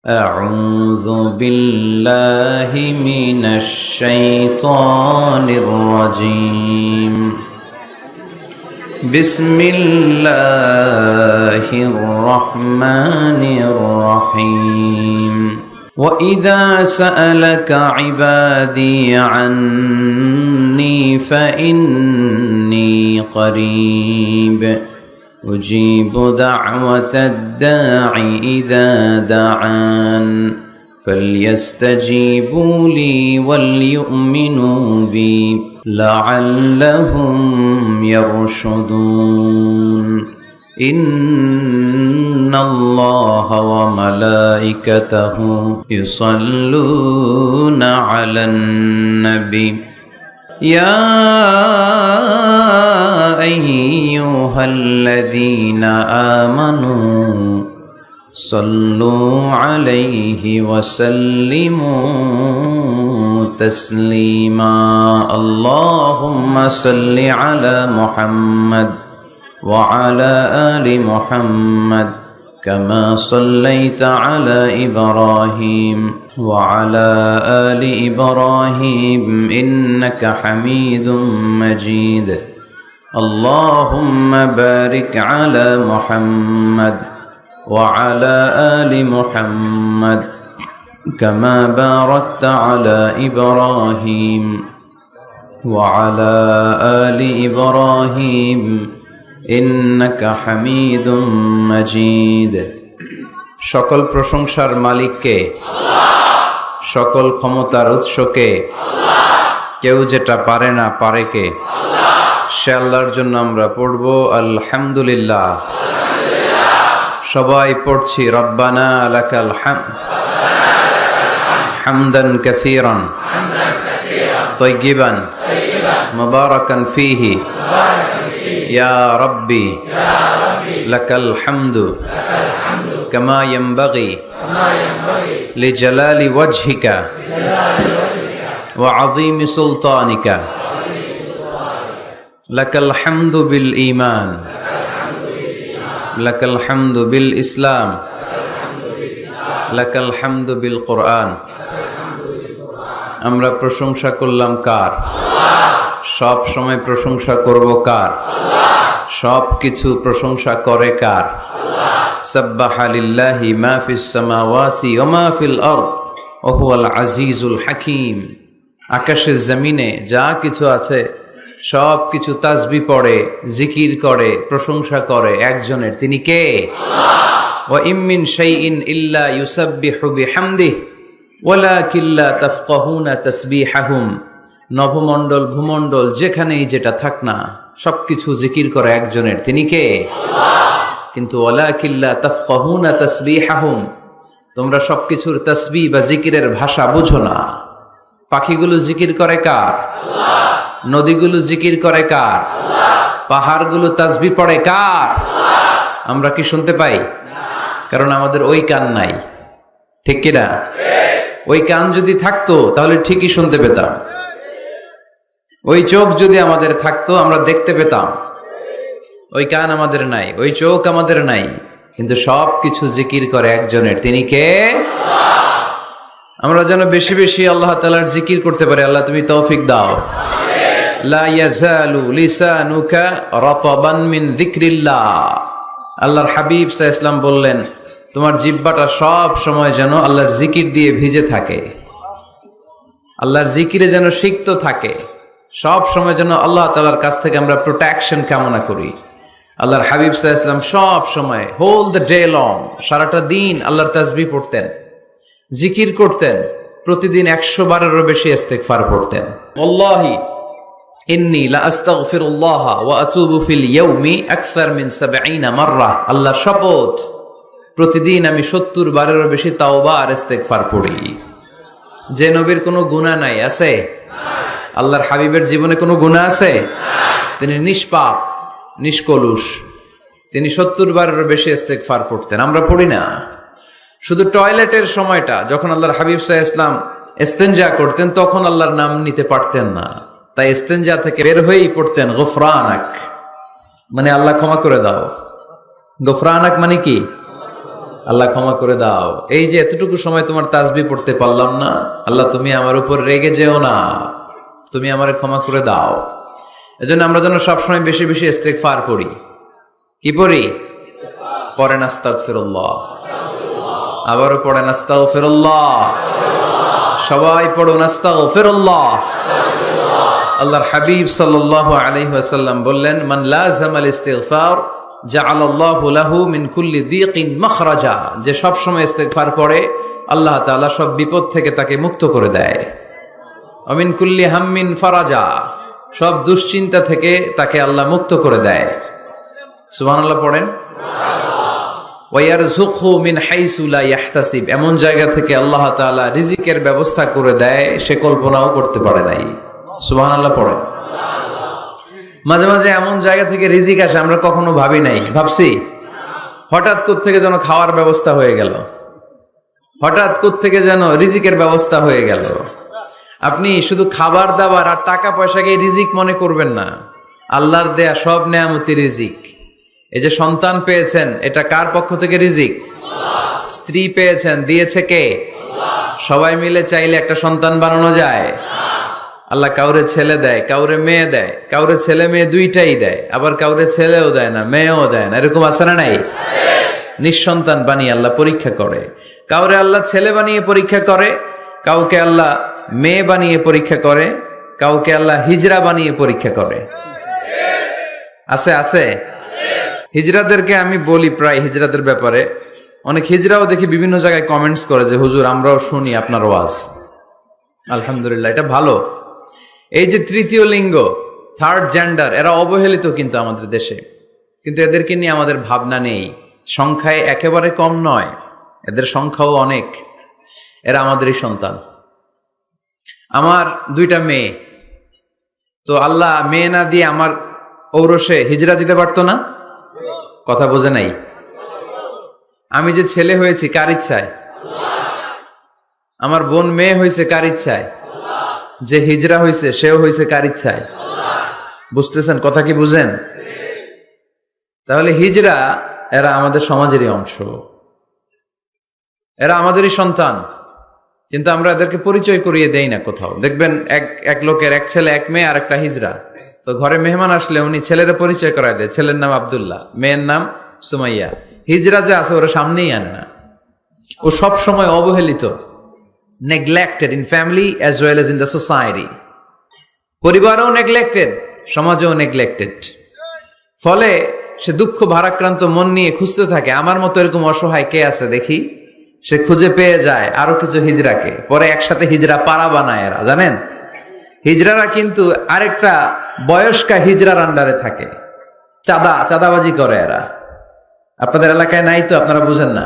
أعوذ بالله من الشيطان الرجيم بسم الله الرحمن الرحيم وإذا سألك عبادي عني فإني قريب أجيب دعوة الداع إذا دعان فليستجيبوا لي وليؤمنوا بي لعلهم يرشدون إن الله وملائكته يصلون على النبي يا أيها الذين آمنوا صلوا عليه وسلموا تسليما اللهم صل على محمد وعلى آل محمد كما صليت على إبراهيم وعلى آل إبراهيم إنك حميد مجيد اللهم بارك على محمد وعلى آل محمد كما باركت على إبراهيم وعلى آل إبراهيم إنك حميد مجيد সকল প্রশংসার মালিক কে আল্লাহ সকল ক্ষমতার উৎস কে আল্লাহ কেউ যেটা পারে না পারে কে আল্লাহ সে আল্লাহর জন্য আমরা পড়ব আলহামদুলিল্লাহ সবাই পড়ছি রব্বানা লাকাল হামদ হামদান কাসীরান তাইয়িবান মুবারাকান ফীহি ইয়া রাব্বি লাকাল হামদু كما ينبغي لجلال وجهك وعظيم سلطانك لك الحمد بالإيمان لك الحمد بالإسلام لك الحمد بالقرآن আমরা প্রশংসা করলাম কার সব সময় প্রশংসা করব কার সব কিছু প্রশংসা করে কার সাব্বাহা লিল্লাহি মা ফিস সামাওয়াতি ওয়া মা ফিল আরদ ওয়া হুয়াল আজিজুল হাকীম আকাশের জমিনে যা কিছু আছে সব কিছু তাসবিহ পড়ে জিকির করে প্রশংসা করে একজনের তিনি কে আল্লাহ ওয়া ইম মিন শাইইন ইল্লা ইউসাব্বিহু বিহামদিহি ওয়ালাকিন লা তাফকাহুনা তাসবিহাহুম নভমণ্ডল ভূমণ্ডল যেখানেই যেটা থাক না সবকিছু জিকির করে একজনের তিনি কে আল্লাহ কিন্তু ওয়ালাকিন লা তাফকাহুনা তাসবিহাহুম তোমরা সবকিছুর তাসবিহ বা জিকিরের ভাষা বুঝো না পাখিগুলো জিকির করে কার আল্লাহ নদীগুলো জিকির করে কার আল্লাহ পাহাড়গুলো তাসবিহ পড়ে কার আল্লাহ আমরা কি শুনতে পাই না কারণ আমাদের ওই কান নাই ঠিক কি না ওই কান যদি থাকতো তাহলে ঠিকই শুনতে পেতাম ওই চোখ যদি আমাদের থাকতো আমরা দেখতে পেতাম ওই কান আমাদের নাই ওই চোখ আমাদের নাই কিন্তু সব কিছু জিকির করে একজনের তিনি কে আল্লাহ আমরা যেন বেশি বেশি আল্লাহ তাআলার জিকির করতে পারি আল্লাহ তুমি তৌফিক দাও লা ইয়াজালু লিসানুকা রাতাবান মিন যিকরিল্লাহ আল্লাহর হাবিব সাল্লাল্লাহু আলাইহি ওয়াসাল্লাম বললেন তোমার জিহ্বাটা সব সময় যেন আল্লাহর জিকির দিয়ে ভিজে থাকে আল্লাহর জিকিরে যেন সিক্ত থাকে সব সময় যেন আল্লাহ তাআলার কাছ থেকে আমরা প্রোটেকশন কামনা করি আল্লাহর হাবিব সাল্লাল্লাহু আলাইহি ওয়াসাল্লাম সব সময় হোল দ্য ডে লং সারাটা দিন আল্লাহর তাসবিহ পড়তেন জিকির করতেন প্রতিদিন 100 বারেরও বেশি ইস্তিগফার পড়তেন ওয়াল্লাহি ইন্নী লা আস্তাগফিরুল্লাহ ওয়া আতুবু ফিল ইয়াউমি আকসার মিন 70 মাররা আল্লাহর শপথ প্রতিদিন আমি 70 বারেরও বেশি তাওবা আর ইস্তিগফার পড়ি যে নবীর কোনো গুনাহ নাই আছে আল্লাহর হাবিবের জীবনে কোনো গুনাহ আছে তিনি নিষ্পাপ নিষ্কলুষ তিনি 70 বারেরও বেশি ইস্তিগফার পড়তেন আমরা পড়ি না শুধু টয়লেটের সময়টা যখন আল্লাহর হাবিব সাল্লাল্লাহু আলাইহি ওয়াসাল্লাম ইস্তেনজা করতেন তখন আল্লাহর নাম নিতে পারতেন না তাই ইস্তেনজা থেকে বের হয়েই পড়তেন গফরানাক মানে আল্লাহ ক্ষমা করে দাও। গফরানাক মানে কি? আল্লাহ ক্ষমা করে দাও, এই যে এতটুকু সময় তোমার তাসবিহ পড়তে পারলাম না, আল্লাহ তুমি আমার উপর রেগে যেও না, তুমি আমারে ক্ষমা করে দাও। এজন্য আমরা যেন সবসময় বেশি বেশি ইস্তেগফার করি। কি পড়ি? পড়েন আস্তাগফিরুল্লাহ, আবারও পড়েন আস্তাগফিরুল্লাহ, সবাই পড়ুন আস্তাগফিরুল্লাহ। আল্লাহর হাবিব সাল্লাল্লাহু আলাইহি ওয়াসাল্লাম বললেন, মান লাযামাল ইস্তিগফার জাআলাল্লাহু লাহু মিন কুল্লি দীকিন মাখরাজা, যে সব সময় ইস্তিগফার পড়ে আল্লাহ তাআলা সব বিপদ থেকে তাকে মুক্ত করে দেয়। ওয়া মিন কুল্লি হাম্মিন ফারাজা, সব দুশ্চিন্তা থেকে তাকে আল্লাহ মুক্ত করে দেয়। সুবহানাল্লাহ পড়েন। ওয়া ইয়ারযুকহু মিন হাইসু লা ইয়াহতাসিব, এমন জায়গা থেকে আল্লাহ তাআলা রিজিকের ব্যবস্থা করে দেয় সে কল্পনাও করতে পারে নাই। সুবহানাল্লাহ পড়েন। মাঝে মাঝে এমন জায়গা থেকে রিজিক আসে আমরা কখনো ভাবি নাই, ভাবছি? হঠাৎ কোত্থেকে যেন খাওয়ার ব্যবস্থা হয়ে গেল, হঠাৎ কোত্থেকে যেন রিজিকের ব্যবস্থা হয়ে গেল। আপনি শুধু খাবার দাবার আর টাকা পয়সাকে রিজিক মনে করবেন না, আল্লাহর দেয়া সব নেয়ামতি রিজিক। এই যে সন্তান পেয়েছেন, এটা কার পক্ষ থেকে রিজিক? স্ত্রী পেয়েছেন, দিয়েছে কে? সবাই মিলে চাইলে একটা সন্তান বানানো যায়? আল্লাহ কাউরে ছেলে দেয়, কাউরে মেয়ে দেয়, কাউরে ছেলে মেয়ে দুইটাই দেয়, আবার কাউরে ছেলেও দেয় না, মেয়েও দেয় না, এরকম আছে না নাই? নিঃসন্তান বানিয়ে আল্লাহ পরীক্ষা করে। কাউরে আল্লাহ ছেলে বানিয়ে পরীক্ষা করে, কাউকে আল্লাহ মেয়ে বানিয়ে পরীক্ষা করে, কাউকে আল্লাহ হিজরা বানিয়ে পরীক্ষা করে। আছে আছে। হিজরাদেরকে আমি বলি প্রায় হিজরাদের ব্যাপারে, অনেক হিজরাও দেখি বিভিন্ন জায়গায় কমেন্টস করে যে হুজুর আমরাও শুনি আপনার ওয়াজ। আলহামদুলিল্লাহ, এটা ভালো। এই যে তৃতীয় লিঙ্গ, থার্ড জেন্ডার, এরা অবহেলিত কিন্তু আমাদের দেশে, কিন্তু এদেরকে নিয়ে আমাদের ভাবনা নেই। সংখ্যায় একেবারে কম নয়, এদের সংখ্যাও অনেক। এরা আমাদেরই সন্তান। আমার দুইটা মেয়ে, তো আল্লাহ মেয়ে না দিয়ে আমার ঔরসে হিজরা দিতে পারতো না? কথা বোঝে নাই? আমি যে ছেলে হয়েছি কার ইচ্ছায়? আমার বোন মেয়ে হয়েছে কার ইচ্ছায়? যে হিজরা হয়েছে সেও হয়েছে কার ইচ্ছায়? বুঝতেছেন কথা কি? বুঝেন? তাহলে হিজরা এরা আমাদের সমাজেরই অংশ, এরা আমাদেরই সন্তান, কিন্তু আমরা এদেরকে পরিচয় করিয়ে দেই না কোথাও। দেখবেন এক লোকের এক ছেলে এক মেয়ে আর একটা হিজরা, তো ঘরে মেহমান আসলে উনি ছেলেরা পরিচয় করায় দেয়, ছেলের নাম আব্দুল্লাহ, মেয়ের নাম সুমাইয়া। হিজরা যে আছে ওরা সামনেই আনে না। ও সব সময় অবহেলিত, neglected in family as well as in the society. পরিবারও neglected, সমাজও neglected। ফলে সে দুঃখ ভারাক্রান্ত মন নিয়ে খুঁজতে থাকে, আমার মতো এরকম অসহায় কে আছে দেখি। সে খুঁজে পেয়ে যায় আরো কিছু হিজরাকে, পরে একসাথে হিজরা পাড়া বানায় এরা। জানেন, হিজরারা কিন্তু আরেকটা বয়স্কা হিজরার আন্ডারে থাকে, চাঁদাবাজি করে এরা। আপনাদের এলাকায় নাই তো, আপনারা বুঝেন না।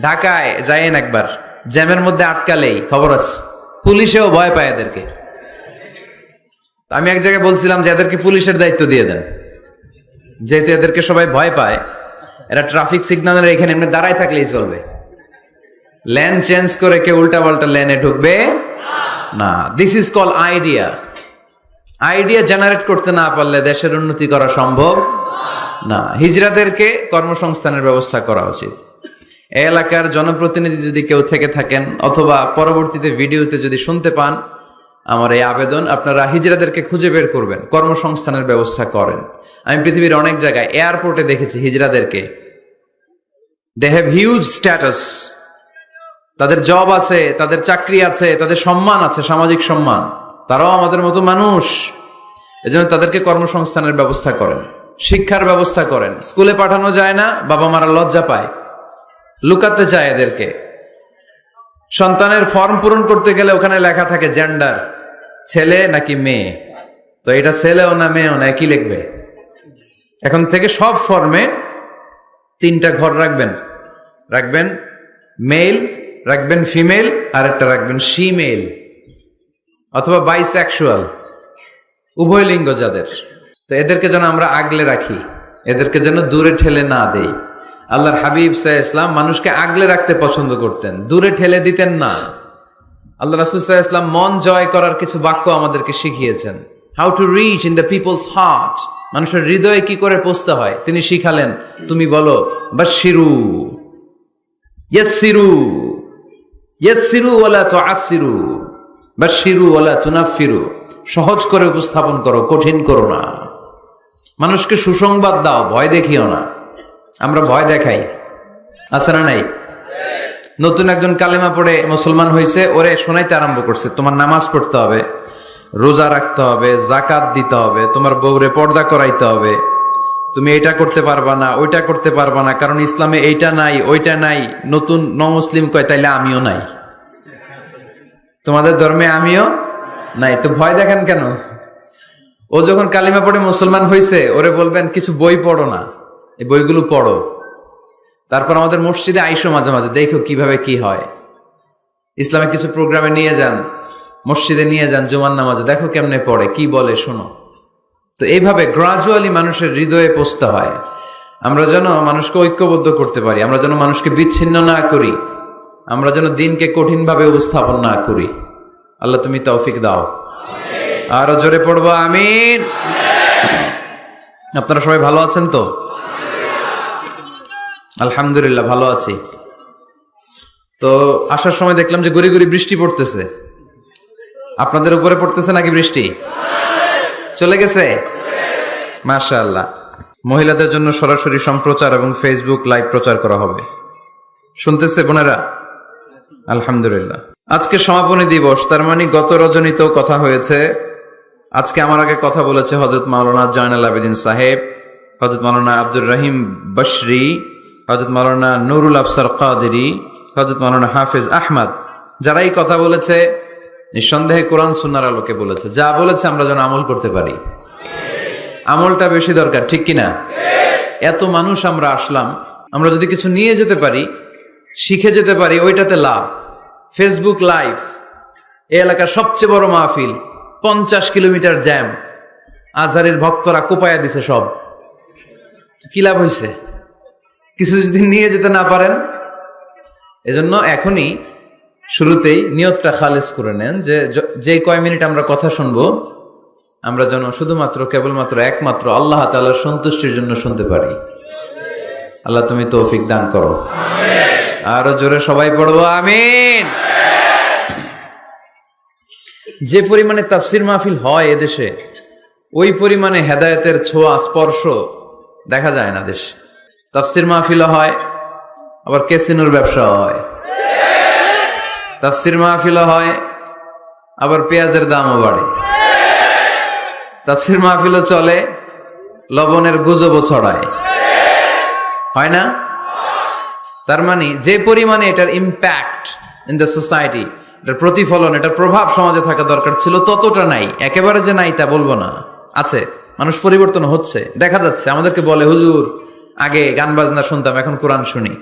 ঢাকায় যাইয়েন একবার, জ্যামের মধ্যে আটকালেই খবর আছে, পুলিশেও ভয় পায় এদেরকে। আমি এক জায়গায় বলছিলাম যে এদেরকে পুলিশের দায়িত্ব দিয়ে দেন, যেহেতু এদেরকে সবাই ভয় পায়। এরা ট্রাফিক সিগন্যালের এখানে এমনি দাঁড়ায় থাকলেই চলবে, লেন চেঞ্জ করে কেউ উল্টা পাল্টা লেনে ঢুকবে না। This is call idea. Idea generate করতে না পারলে দেশের উন্নতি করা সম্ভব না। হিজরাদেরকে কর্মসংস্থানের ব্যবস্থা করা উচিত। এই এলাকার জনপ্রতিনিধি যদি কেউ থেকে থাকেন, অথবা পরবর্তীতে ভিডিওতে যদি শুনতে পান, আমার এই আবেদন, আপনারা হিজরাদেরকে খুঁজে বের করবেন, কর্মসংস্থানের ব্যবস্থা করেন। আমি পৃথিবীর অনেক জায়গায় এয়ারপোর্টে দেখেছি হিজরাদেরকে, দে হ্যাভ হিউজ স্ট্যাটাস, তাদের জব আছে, তাদের চাকরি আছে, তাদের সম্মান আছে, সামাজিক সম্মান। তারাও আমাদের মতো মানুষ, এজন্য তাদেরকে কর্মসংস্থানের ব্যবস্থা করেন, শিক্ষার ব্যবস্থা করেন। স্কুলে পাঠানো যায় না, বাবা মারা লজ্জা পায়, লুকাতে চায় এদেরকে। সন্তানের ফর্ম পূরণ করতে গেলে ওখানে লেখা থাকে জেন্ডার, ছেলে নাকি মেয়ে। তো এটা ছেলেও না মেয়েও না, কি লিখবে? এখন থেকে সব ফর্মে 3টা ঘর রাখবেন মেল, রাখবেন ফিমেল, আর একটা রাখবেন শিমেল অথবা বাইসেক্সুয়াল, উভয় লিঙ্গ যাদের। তো এদেরকে যেন আমরা আগলে রাখি, এদেরকে যেন দূরে ঠেলে না দেই। আল্লাহর হাবিব সাল্লাল্লাহু আলাইহি ওয়াসাল্লাম মানুষকে আগলে রাখতে পছন্দ করতেন, দূরে ঠেলে দিতেন না। আল্লাহ রাসূল সাল্লাল্লাহু আলাইহি ওয়াসাল্লাম মন জয় করার কিছু বাক্য আমাদেরকে শিখিয়েছেন, how to reach in the people's heart, মানুষের হৃদয়ে কি করে পৌঁছতে হয় তিনি শিখালেন। তুমি বলো বাশশিরু, ইয়াসসিরু ইয়াসসিরু ওয়ালা তুআসসিরু বাশশিরু ওয়ালা তুনাফফিরু। সহজ করে উপস্থাপন করো, কঠিন করো না। মানুষকে সুসংবাদ দাও, ভয় দেখিও না। আমরা ভয় দেখাই, আছে না নাই? নতুন একজন কালেমা পড়ে মুসলমান হয়েছে, ওরে শোনাইতে আরম্ভ করছে তোমার নামাজ পড়তে হবে, রোজা রাখতে হবে, যাকাত দিতে হবে, তোমার বউরে পর্দা করাইতে হবে, তুমি এটা করতে পারবা না, ওইটা করতে পারবা না, কারণ ইসলামে এইটা নাই ওইটা নাই। নতুন মুসলিম কয় তাইলে আমিও নাই, তোমাদের ধর্মে আমিও নাই, তো ভয় দেখেন কেন? ও যখন কালিমা পড়ে মুসলমান হয়েছে, ওরে বলবেন কিছু বই পড়ো না, এই বইগুলো পড়ো। তারপর আমাদের মসজিদে আইসো মাঝে মাঝে, দেখো কিভাবে কি হয়। ইসলামিক কিছু প্রোগ্রামে নিয়ে যান, মসজিদে নিয়ে যান, জুমার নামাজে, দেখো কেমনে পড়ে, কি বলে শোনো। তো এইভাবে গ্রাজুয়ালি মানুষের হৃদয়ে পৌঁছতে হয়। আমরা যেন মানুষকে ঐক্যবদ্ধ করতে পারি, আমরা যেন মানুষকে বিচ্ছিন্ন না করি, আমরা যেন দিনকে কঠিনভাবে উপস্থাপন না করি। আল্লাহ তুমি তৌফিক দাও। আরো জোরে পড়বো আমিন। আপনারা সবাই ভালো আছেন তো? আলহামদুলিল্লাহ ভালো আছি। তো আসার সময় দেখলাম যে গুড়ি গুড়ি বৃষ্টি পড়তেছে। আপনাদের উপরে পড়তেছে নাকি বৃষ্টি? চলে গেছে? মাশাআল্লাহ। মহিলাদের জন্য সরাসরি সম্প্রচার এবং ফেসবুক লাইভ প্রচার করা হবে। শুনতেছে বোনেরা? আলহামদুলিল্লাহ। আজকে সমাপনী দিবস, তার মানে গত রজনীতেও কথা হয়েছে। আজকে আমার আগে কথা বলেছে হযরত মাওলানা জয়নাল আবেদিন সাহেব, হযরত মাওলানা আব্দুর রহিম বশরি, হযরত মাওলানা নুরুল আফসার কাদেরী, হযরত মাওলানা হাফেজ আহমদ। যারা এই কথা বলেছে নিঃসন্দেহে কোরআন সুন্নাহর আলোকে বলেছে। যা বলেছে আমরা যেন আমল করতে পারি। আমলটা বেশি দরকার, ঠিক কিনা? এত মানুষ আমরা আসলাম, আমরা যদি কিছু নিয়ে যেতে পারি, শিখে যেতে পারি, ওইটাতে লাভ। ফেসবুক লাইভ, এই এলাকার সবচেয়ে বড় মাহফিল, 50 কিলোমিটার জ্যাম, আজহারের ভক্তরা কোপায়া দিছে সব। কি লাভ হয়েছে? কিছু যদি নিয়ে যেতে না পারেন, এজন্য এখনই শুরুতেই নিয়তটা খালেস করে নেন যে যে কয় মিনিট আমরা কথা শুনবো, আমরা যেন শুধুমাত্র কেবলমাত্র একমাত্র আল্লাহ তাআলার সন্তুষ্টির জন্য শুনতে পারি। আল্লাহ তুমি তৌফিক দান করো। আরো জোরে সবাই পড়বো আমিন। যে পরিমাণে তাফসির মাহফিল হয় এদেশে, ওই পরিমাণে হেদায়েতের ছোঁয়া স্পর্শ দেখা যায় না দেশে। তাফসির মাহফিলও হয়, আবার ক্যাসিনোর ব্যবসাও হয়। তাফসির মাহফিলও হয়, আবার পেঁয়াজের দামও বাড়ে। তাফসির মাহফিলও চলে, লবণের গুজবও ছড়ায়, হয় না? তার মানে যে পরিমাণে এটার ইম্প্যাক্ট ইন দ্য সোসাইটি, এটার প্রতিফলন, এটার প্রভাব সমাজে থাকা দরকার ছিল, ততটা নাই। একেবারে যে নাই তা বলবো না, আছে। মানুষ পরিবর্তন হচ্ছে, দেখা যাচ্ছে। আমাদেরকে বলে হুজুর আগে গান বাজনা শুনতাম, এখন কোরআন শুনি।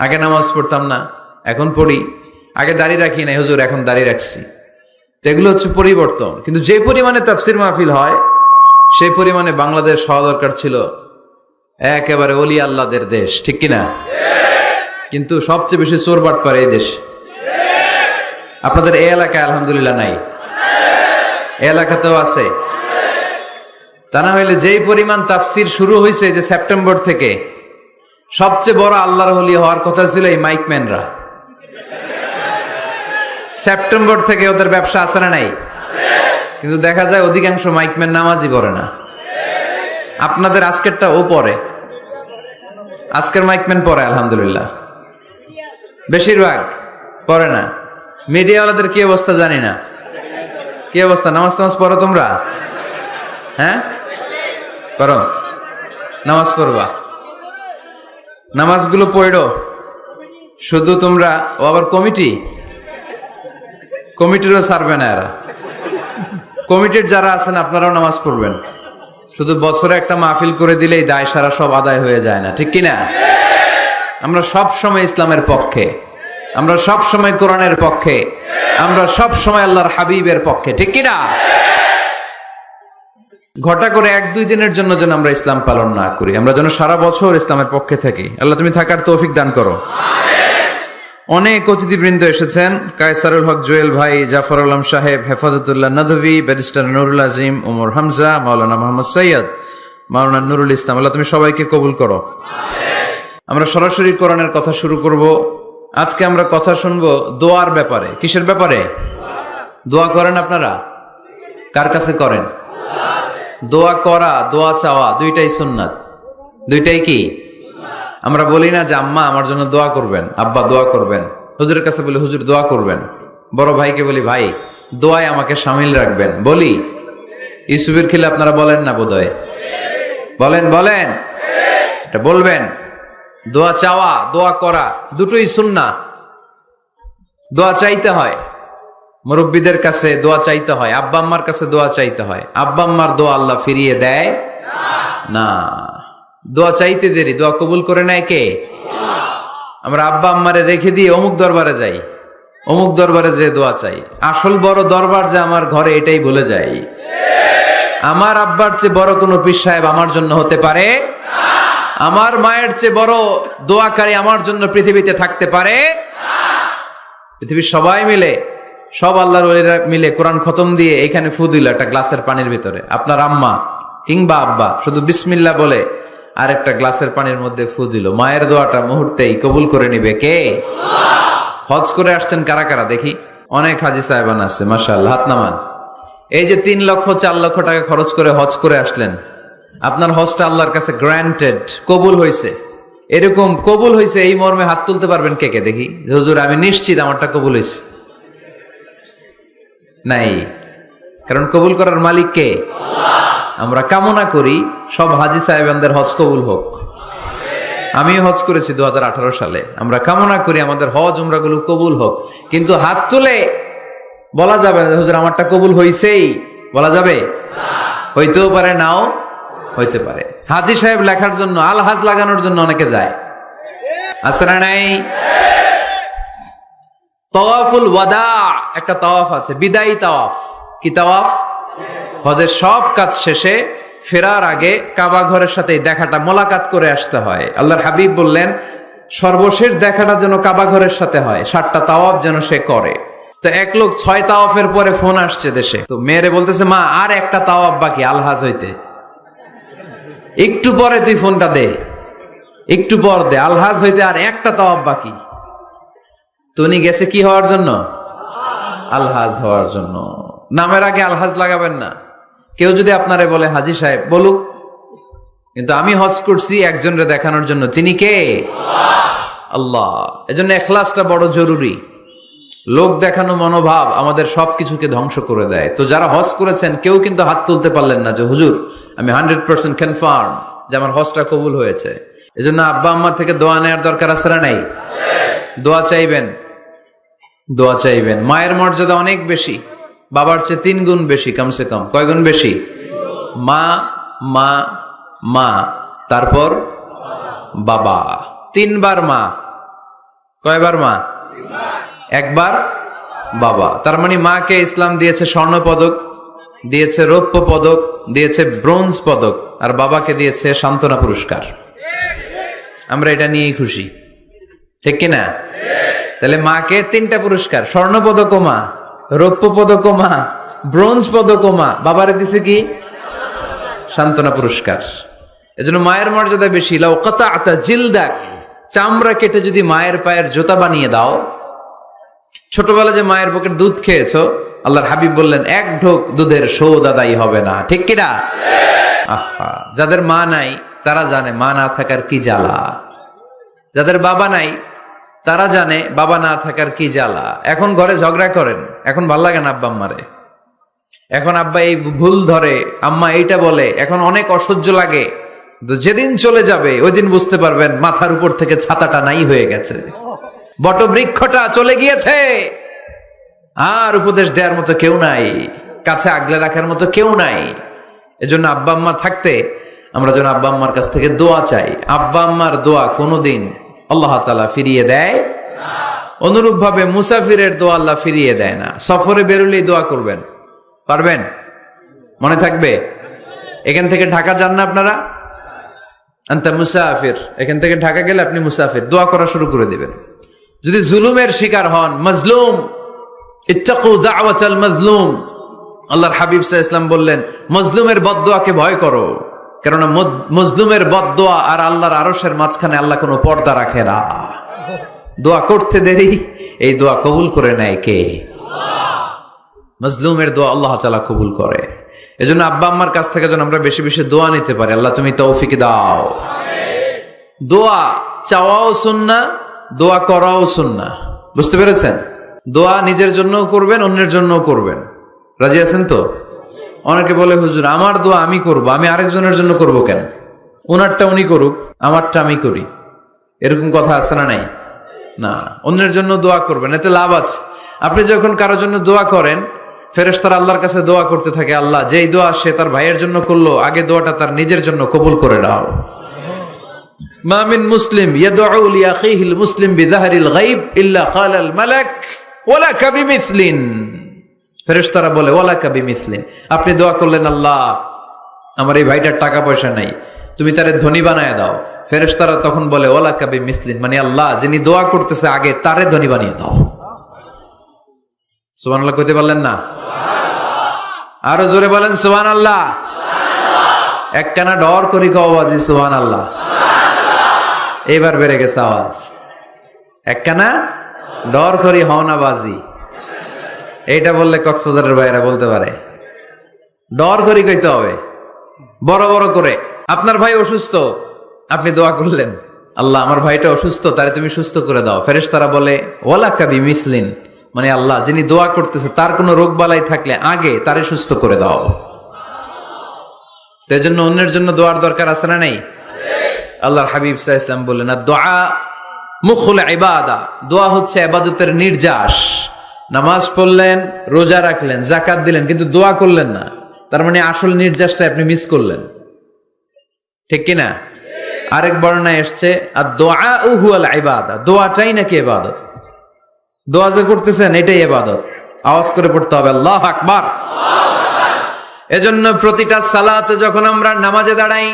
আগে নামাজ পড়তাম না, এখন পড়ি। আগে দাড়ি রাখি নাই হুজুর, এখন দাড়ি রাখছি। তো এগুলো হচ্ছে পরিবর্তন। কিন্তু যে পরিমাণে তাফসির মাহফিল হয়, সেই পরিমাণে বাংলাদেশ হওয়া দরকার ছিল একেবারে ওলি আল্লাহদের দেশ, ঠিক কিনা? কিন্তু সবচেয়ে বেশি চোরবাট করে এই দেশ। আপনাদের এই এলাকায় আলহামদুলিল্লাহ নাই? এই এলাকাতেও আছে। তা না হইলে যেই পরিমাণ তাফসির শুরু হয়েছে যে সেপ্টেম্বর থেকে, সবচেয়ে বড় আল্লাহর ওলি হওয়ার কথা ছিল এই মাইকম্যানরা। সেপ্টেম্বর থেকে ওদের ব্যবসা আছে না নাই? কিন্তু দেখা যায় অধিকাংশ মাইকম্যান নামাজই পড়ে না। আপনাদের আজকেরটা ও পড়ে, আজকের মাইকম্যান পড়ে আলহামদুলিল্লাহ, বেশিরভাগ পড়ে না। মিডিয়াওয়ালাদের কি অবস্থা জানি না, কি অবস্থা? নামাজ টামাজ পড়ো তোমরা? হ্যাঁ পড়ো, নামাজ পড়বা, নামাজগুলো পড়ো। শুধু তোমরা, ও আবার কমিটিরও ছাড়বে না এরা। কমিটির যারা আছেন আপনারাও নামাজ পড়বেন। শুধু বছরে একটা মাহফিল করে দিলেই দায় সারা সব আদায় হয়ে যায় না, ঠিক কিনা? আমরা সব সময় ইসলামের পক্ষে, আমরা সব সময় কোরআনের পক্ষে, আমরা সব সময় আল্লাহর হাবিবের পক্ষে, ঠিক কিনা? ঘটা করে 1-2 দিনের জন্য যেন আমরা ইসলাম পালন না করি, আমরা যেন সারা বছর ইসলামের পক্ষে থাকি। আল্লাহ তুমি থাকার তৌফিক দান করো। অনেক অতিথিবৃন্দ এসেছেন। কায়সারুল হক জুয়েল ভাই, জাফর আলম সাহেব, হেফাজতুল্লাহ নদভী, ব্যারিস্টার নুরুল আজিম, ওমর হামজা, মাওলানা মোহাম্মদ সৈয়দ, মাওলানা নুরুল ইসলাম। আল্লাহ তুমি সবাইকে কবুল করো। আমরা সরাসরি কোরআনের কথা শুরু করব। আজকে আমরা কথা শুনবো দোয়ার ব্যাপারে। কিসের ব্যাপারে? দোয়া করেন আপনারা? কার কাছে করেন? দোয়া করা, দোয়া চাওয়া দুইটাই সুন্নাত। দুইটাই কি? আমরা বলি না যে আম্মা আমার জন্য দোয়া করবেন, আব্বা দোয়া করবেন। হুজুরের কাছে বলি হুজুর দোয়া করবেন। বড় ভাইকে বলি ভাই দোয়ায় আমাকে শামিল রাখবেন। বলি ইউসুফের খিলে আপনারা বলেন না বোধহয়? বলেন বলেন, এটা বলবেন। দোয়া চাওয়া, দোয়া করা দুটোই সুন্নাহ। দোয়া চাইতে হয়, মুরব্বীদের কাছে দোয়া চাইতে হয়, আব্বা আম্মার কাছে দোয়া চাইতে হয়। আব্বা আম্মার দোয়া আল্লাহ ফিরিয়ে দেয় না। দোয়া চাইতে দেরি, দোয়া কবুল করে নেয় কে? আমরা আব্বা আম্মারে রেখে দিয়ে অমুক দরবারে যাই, অমুক দরবারে যে দোয়া চাই। আসল বড় দরবার যে আমার ঘরে, এটাই ভুলে যাই। আমার আব্বার চেয়ে বড় কোনো পীর সাহেব আমার জন্য হতে পারে? আমার মায়ের চেয়ে বড় দোয়াকারী আমার জন্য পৃথিবীতে থাকতে পারে? পৃথিবীর সবাই মিলে, সব আল্লাহর ওলিরা মিলে কোরআন খতম দিয়ে এখানে ফু দিল একটা গ্লাসের পানির ভিতরে। আপনার আম্মা কিংবা আব্বা শুধু বিসমিল্লাহ বলে আর একটা গ্লাসের পানির মধ্যে ফু দিল। মায়ের দোয়াটা মুহূর্তেই কবুল করে নিবে কে? হজ করে আসছেন কারা কারা দেখি? অনেক হাজি সাহেবান আছে মাশাআল্লাহ, হাত নামান। এই যে 3 লক্ষ 4 লক্ষ টাকা খরচ করে হজ করে আসলেন, আপনার হজটা আল্লাহর কাছে গ্র্যান্টেড, কবুল হয়েছে। এরকম কবুল হয়েছে এই মর্মে হাত তুলতে পারবেন কে কে দেখি? হুজুর আমি নিশ্চিত আমারটা কবুল হয়েছে। নাই, কারণ কবুল করার মালিক কে? আমরা কামনা করি সব হাজি সাহেবানদের হজ কবুল হোক। আমিও হজ করেছি 2018 সালে। আমরা কামনা করি আমাদের হজ উমরাগুলো কবুল হোক, কিন্তু হাত তুলে বলা যাবে না হুজুর আমারটা কবুল হইছেই, বলা যাবে? হইতেও পারে, নাও হইতে পারে। হাজি সাহেব লেখার জন্য, আল হাজ লাগানোর জন্য অনেকে যায়, আছে না নাই? তাওয়াফুল ওয়াদা একটা তাওয়াফ আছে, বিদায়ী তাওয়াফ। কি তাওয়াফ? হজের সব কাজ শেষে ফেরার আগে কাবা ঘরের সাথে দেখাটা, মোলাকাত করে আসতে হয়। আল্লাহর হাবিব বললেন সর্বশেষ দেখাটা যেন কাবা ঘরের সাথে হয়, 7টা তাওয়াফ যেন সে করে। তো এক লোক 6 তাওয়াফের পরে ফোন আসছে দেশে, তো মেয়েরে বলতেছে মা আর একটা তাওয়াফ বাকি আলহাজ হইতে, একটু পরে তুই ফোনটা দে, একটু পর দে, আলহাজ হইতে আর একটা তাওয়াফ বাকি। তো উনি গেছে কি হওয়ার জন্য? আলহাজ হওয়ার জন্য। নামের আগে আলহাজ লাগাবেন না। কেউ যদি আপনারে বলে হাজি সাহেব, বলুক, কিন্তু আমি হজ করছি একজনরে দেখানোর জন্য। তিনি কে? আল্লাহ। এজন্য ইখলাসটা বড় জরুরি। লোক দেখানো মনোভাব আমাদের সবকিছুকে ধ্বংস করে দেয়। তো যারা হজ করেছেন কেউ কিন্তু হাত তুলতে পারলেন না যে হুজুর আমি 100% কনফার্ম যে আমার হজটা কবুল হয়েছে। এজন্য আব্বা আম্মা থেকে দোয়া নেওয়ার দরকার আছে না নাই? দোয়া চাইবেন, দোয়া চাইবেন। মায়ের মর্যাদা অনেক বেশি, বাবার চেয়ে 3 গুণ বেশি, কমসে কম। কয় গুণ বেশি? মা মা মা, তারপর বাবা। 3 বার মা। কয়বার মা? 1 বার বাবা। তার মানে মাকে ইসলাম দিয়েছে স্বর্ণ পদক, দিয়েছে রৌপ্য পদক, দিয়েছে ব্রোঞ্জ পদক, আর বাবাকে দিয়েছে সান্ত্বনা পুরস্কার। আমরা এটা নিয়েই খুশি, ঠিক কিনা? তাহলে মাকে 3টা পুরস্কার, স্বর্ণ পদক মা, রৌপ্য পদক মা, ব্রোঞ্জ পদক মা, বাবারে দিছে কি? সান্ত্বনা পুরস্কার। এজন্য মায়ের মর্যাদা বেশি। লাউ কাতাআতা জিলদাক, চামড়া কেটে যদি মায়ের পায়ের জুতা বানিয়ে দাও। ছোটবেলা যে মায়ের বুকের দুধ খেয়েছো, আল্লাহর হাবিব বললেন 1 ঢোক দুধের শোধ আদায় হবে না, ঠিক কিনা? আহা, যাদের মা নাই তারা জানে মা না থাকার কি জ্বালা। যাদের বাবা নাই তারা জানে বাবা না থাকার কি জ্বালা। এখন ঘরে ঝগড়া করেন, এখন ভাল লাগে না আব্বা আম্মারে, এখন আব্বা এই ভুল ধরে, আম্মা এইটা বলে, এখন অনেক অসহ্য লাগে। তো যেদিন চলে যাবে ওই দিন বুঝতে পারবেন মাথার উপর থেকে ছাতাটা নাই হয়ে গেছে, বটবৃক্ষটা চলে গিয়েছে, আর উপদেশ দেওয়ার মতো কেউ নাই, কাছে আগলে রাখার মতো কেউ নাই। এজন্য আব্বা আম্মা থাকতে আমরা যেন আব্বা আম্মার কাছ থেকে দোয়া চাই। আব্বা আম্মার দোয়া কোনোদিন আল্লাহ তাআলা ফিরিয়ে দেয় না। অনুরূপ ভাবে মুসাফিরের দোয়া আল্লাহ ফিরিয়ে দেয় না। সফরে বেরোলেই দোয়া করবেন, পারবেন? মনে থাকবে? এখান থেকে ঢাকা যান না আপনারা? আনতা মুসাফির, এখান থেকে ঢাকা গেলে আপনি মুসাফির, দোয়া করা শুরু করে দিবেন। যদি জুলুমের শিকার হন, মাজলুম, ইত্তাকু দাওয়াতাল মাজলুম, আল্লাহর হাবিব সাল্লাল্লাহু আলাইহি ওয়াসাল্লাম বললেন মজলুমের বদদোয়াকে ভয় করো, কেননা মজলুমের বদদোয়া আর আল্লাহর আরশের মাঝখানে আল্লাহ কোনো পর্দা রাখে না। দোয়া করতে দেরি, এই দোয়া কবুল করে নেয় কে? মাজলুমের দোয়া আল্লাহ তাআলা কবুল করে। এজন্য আব্বা আম্মার কাছ থেকে যেন আমরা বেশি বেশি দোয়া নিতে পারি। আল্লাহ তুমি তৌফিক দাও। দোয়া চাওয়াও সুন্নাহ, দোয়া করাও সুন্নাহ। বুঝতে পেরেছেন? দোয়া নিজের জন্যও করবেন, অন্যের জন্যও করবেন। রাজি আছেন তো? অনেকে বলে হুজুর আমার দোয়া আমি করব, আমি আরেকজনের জন্য করব কেন? ওনারটা উনি করুক, আমারটা আমি করি, এরকম কথা আছে না নাই? না, অন্যের জন্য দোয়া করবেন, এতে লাভ আছে। আপনি যখন কারোর জন্য দোয়া করেন, ফেরেশতারা আল্লাহর কাছে দোয়া করতে থাকে, আল্লাহ যেই দোয়া সে তার ভাইয়ের জন্য করলো, আগে দোয়াটা তার নিজের জন্য কবুল করে দাও। মা মিন মুসলিম ইয়াদউ লিআখিহিল মুসলিম বিযাহরিল গায়ব ইল্লা ক্বালাল মালাক ওয়ালাকা বিমিসলিন। ফেরেশতারা বলে ওয়ালাকা বিমিসলিন, আপনি দোয়া করলেন আল্লাহ আমার এই ভাইটার টাকা পয়সা নাই, তুমি তারে ধনী বানায় দাও। ফেরেশতারা তখন বলে ওয়ালাকা বিমিসলিন, মানে আল্লাহ যিনি দোয়া করতেছে আগে তারে ধনী বানিয়ে দাও। সুবহানাল্লাহ কইতে পারলেন না? আরো জোরে বলেন সুবহানাল্লাহ। একখানা ডর করি কও বাজি সুবহানাল্লাহ। এবার বেড়ে গেছে আওয়াজ। একখানা ডর করি হও না বাজি, এইটা বললে কক্সবাজারের ভাইরা বলতে পারে। ডর করি কইতে হবে বড় বড় করে। আপনার ভাই অসুস্থ, আপনি দোয়া করলেন আল্লাহ আমার ভাইটা অসুস্থ, তারে তুমি সুস্থ করে দাও। ফেরেশতারা বলে ওয়ালাকা বিমিসলিন, মানে আল্লাহ যিনি দোয়া করতেছে তার কোনো রোগ বালাই থাকলে আগে তারে সুস্থ করে দাও। তো এজন্য অন্যের জন্য দোয়ার দরকার আছে না নেই? আল্লাহর হাবিব সাল্লাল্লাহু আলাইহি ওয়াসাল্লাম বললেন দোয়া মুখুল ইবাদা, দোয়া হচ্ছে ইবাদতের নির্যাস। নামাজ পড়লেন, রোজা রাখলেন, যাকাত দিলেন, কিন্তু দোয়া করলেন না, তার মানে আসল নির্যাসটা আপনি মিস করলেন, ঠিক কি না? আরেক বর্ণনায় এসেছে আদ-দুআউ হুয়াল ইবাদা, দোয়াটাই নাকি ইবাদত। দোয়া যে করতেছেন এটাই ইবাদত। আওয়াজ করে পড়তে হবে আল্লাহু আকবার। এজন্য প্রতিটা সালাতে যখন আমরা নামাজে দাঁড়াই,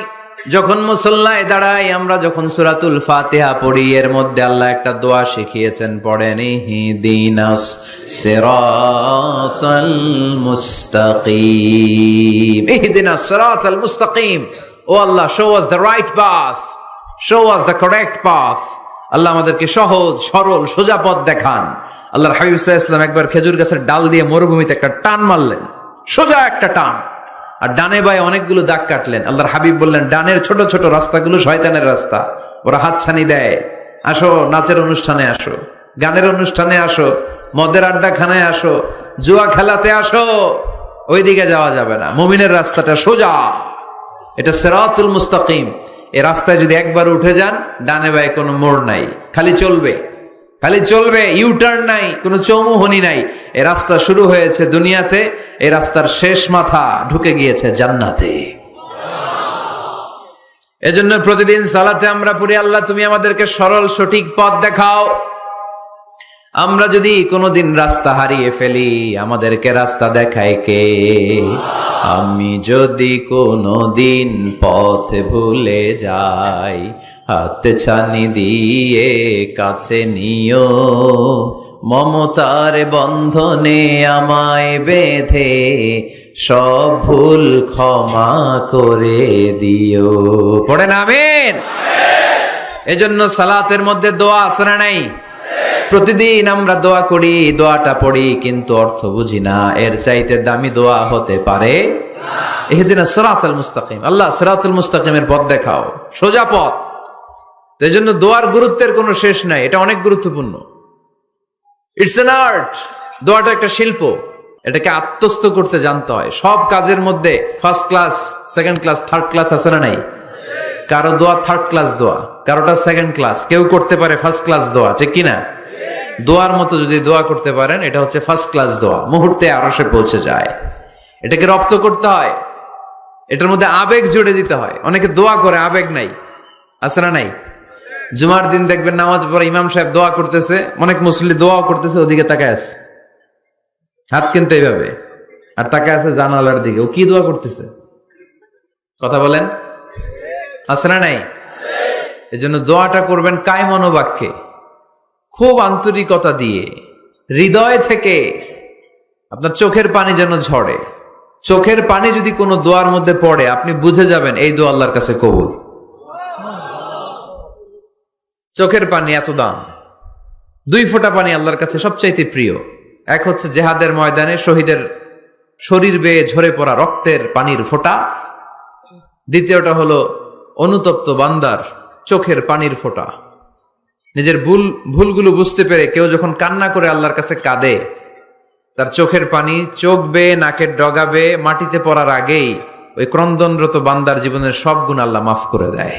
যখন মুসল্লায় দাঁড়াই, আমরা যখন সূরাতুল ফাতিহা পড়ি, এর মধ্যে আল্লাহ একটা দোয়া শিখিয়েছেন, পড়েন ইহদিনাস সিরাতাল মুস্তাকিম। ইহদিনাস সিরাতাল মুস্তাকিম, ও আল্লাহ show us the right path, show us the correct path. আল্লাহ আমাদেরকে সহজ সরল সোজা পথ দেখান। আল্লাহর হাবিব সাল্লাল্লাহু আলাইহি ওয়াসাল্লাম একবার খেজুর গাছের ডাল দিয়ে মরুভূমিতে একটা টান মারলেন, সোজা একটা টান, আর ডানে বায়ে অনেকগুলো দাগ কাটলেন। আল্লাহর হাবিব বললেন ডানের ছোট ছোট রাস্তাগুলো শয়তানের রাস্তা, ওরা হাতছানি দেয়। আসো নাচের অনুষ্ঠানে আসো, গানের অনুষ্ঠানে আসো, মদের আড্ডাখানায় আসো, জুয়া খেলাতে আসো, ওইদিকে যাওয়া যাবে না। মুমিনের রাস্তাটা সোজা, এটা সিরাতুল মুস্তাকিম। এই রাস্তায় যদি একবার উঠে যান, ডানে বায়ে কোনো মোড় নাই, খালি চলবে, খালি চলবে, ইউটার্ন নাই, কোনো চৌমুহনী নাই। এই রাস্তা শুরু হয়েছে দুনিয়াতে, এই রাস্তার শেষ মাথা ঢুকে গিয়েছে জান্নাতে। এজন্য প্রতিদিন সালাতে আমরা পড়ি আল্লাহ তুমি আমাদেরকে সরল সঠিক পথ দেখাও। আমরা যদি কোনোদিন রাস্তা হারিয়ে ফেলি, আমাদেরকে রাস্তা দেখায় কে? আমি যদি কোনোদিন পথ ভুলে যাই, হাত ছানি দিয়ে কাছে নিও, মমতার বন্ধনে আমায় বেঁধে সব ভুল ক্ষমা করে দিও। পড়েন আমিন। এজন্য সালাতের মধ্যে দোয়া আছে না নাই? প্রতিদিন আমরা দোয়া করি, দোয়াটা পড়ি, কিন্তু অর্থ বুঝি না। এর চাইতে দামি দোয়া হতে পারে না। ইহদিনাস সিরাতাল মুস্তাকিম, আল্লাহ সিরাতুল মুস্তাকিমের পথ দেখাও, সোজা পথ। তো এজন্য দোয়ার গুরুত্বের কোনো শেষ নাই, এটা অনেক গুরুত্বপূর্ণ। ইটস অ্যান আর্ট, দোয়াটা একটা শিল্প, এটাকে আত্মস্থ করতে জানতে হয়। সব কাজের মধ্যে first class, second class, third class আছে না নাই? কারো দোয়া থার্ড ক্লাস দোয়া, কারোটা সেকেন্ড ক্লাস, কেউ করতে পারে ফার্স্ট ক্লাস দোয়া, ঠিক কিনা? দোয়ার মতো যদি দোয়া করতে পারেন, এটা হচ্ছে ফার্স্ট ক্লাস দোয়া, মুহূর্তে আরশে পৌঁছে যায়। এটাকে রপ্ত করতে হয়, এটার মধ্যে আবেগ জুড়ে দিতে হয়। অনেকে দোয়া করে আবেগ নাই, আছে না নাই? জুমার দিন দেখবেন নামাজ পড়ে ইমাম সাহেব দোয়া করতেছে, অনেক মুসল্লি দোয়াও করতেছে, ওদিকে তাকায় আছে, হাত কিন্তু এইভাবে, আর তাকায় আছে জানালার দিকে। ও কি দোয়া করতেছে? কথা বলেন, আছে না নাই? এজন্য দোয়াটা করবেন কায় মনোবাক্যে, খুব আন্তরিকতা দিয়ে, হৃদয় থেকে। আপনার চোখের পানি যেন ঝরে। চোখের পানি যদি কোনো দোয়ার মধ্যে পড়ে, আপনি বুঝে যাবেন এই দোয়া আল্লাহর কাছে কবুল। চোখের পানি এত দাম। দুই ফোঁটা পানি আল্লাহর কাছে সবচাইতে প্রিয়। এক হচ্ছে জেহাদের ময়দানে শহীদের শরীর বেয়ে ঝরে পড়া রক্তের পানির ফোঁটা, দ্বিতীয়টা হলো অনুতপ্ত বান্দার চোখের পানির ফোঁটা। নিজের ভুলগুলো বুঝতে পেরে কেউ যখন কান্না করে আল্লাহর কাছে কাঁদে, তার চোখের পানি চোখ বেয়ে নাকের ডগা বেয়ে মাটিতে পড়ার আগেই ওই ক্রন্দনরত বান্দার জীবনের সব গুণ আল্লাহ মাফ করে দেয়।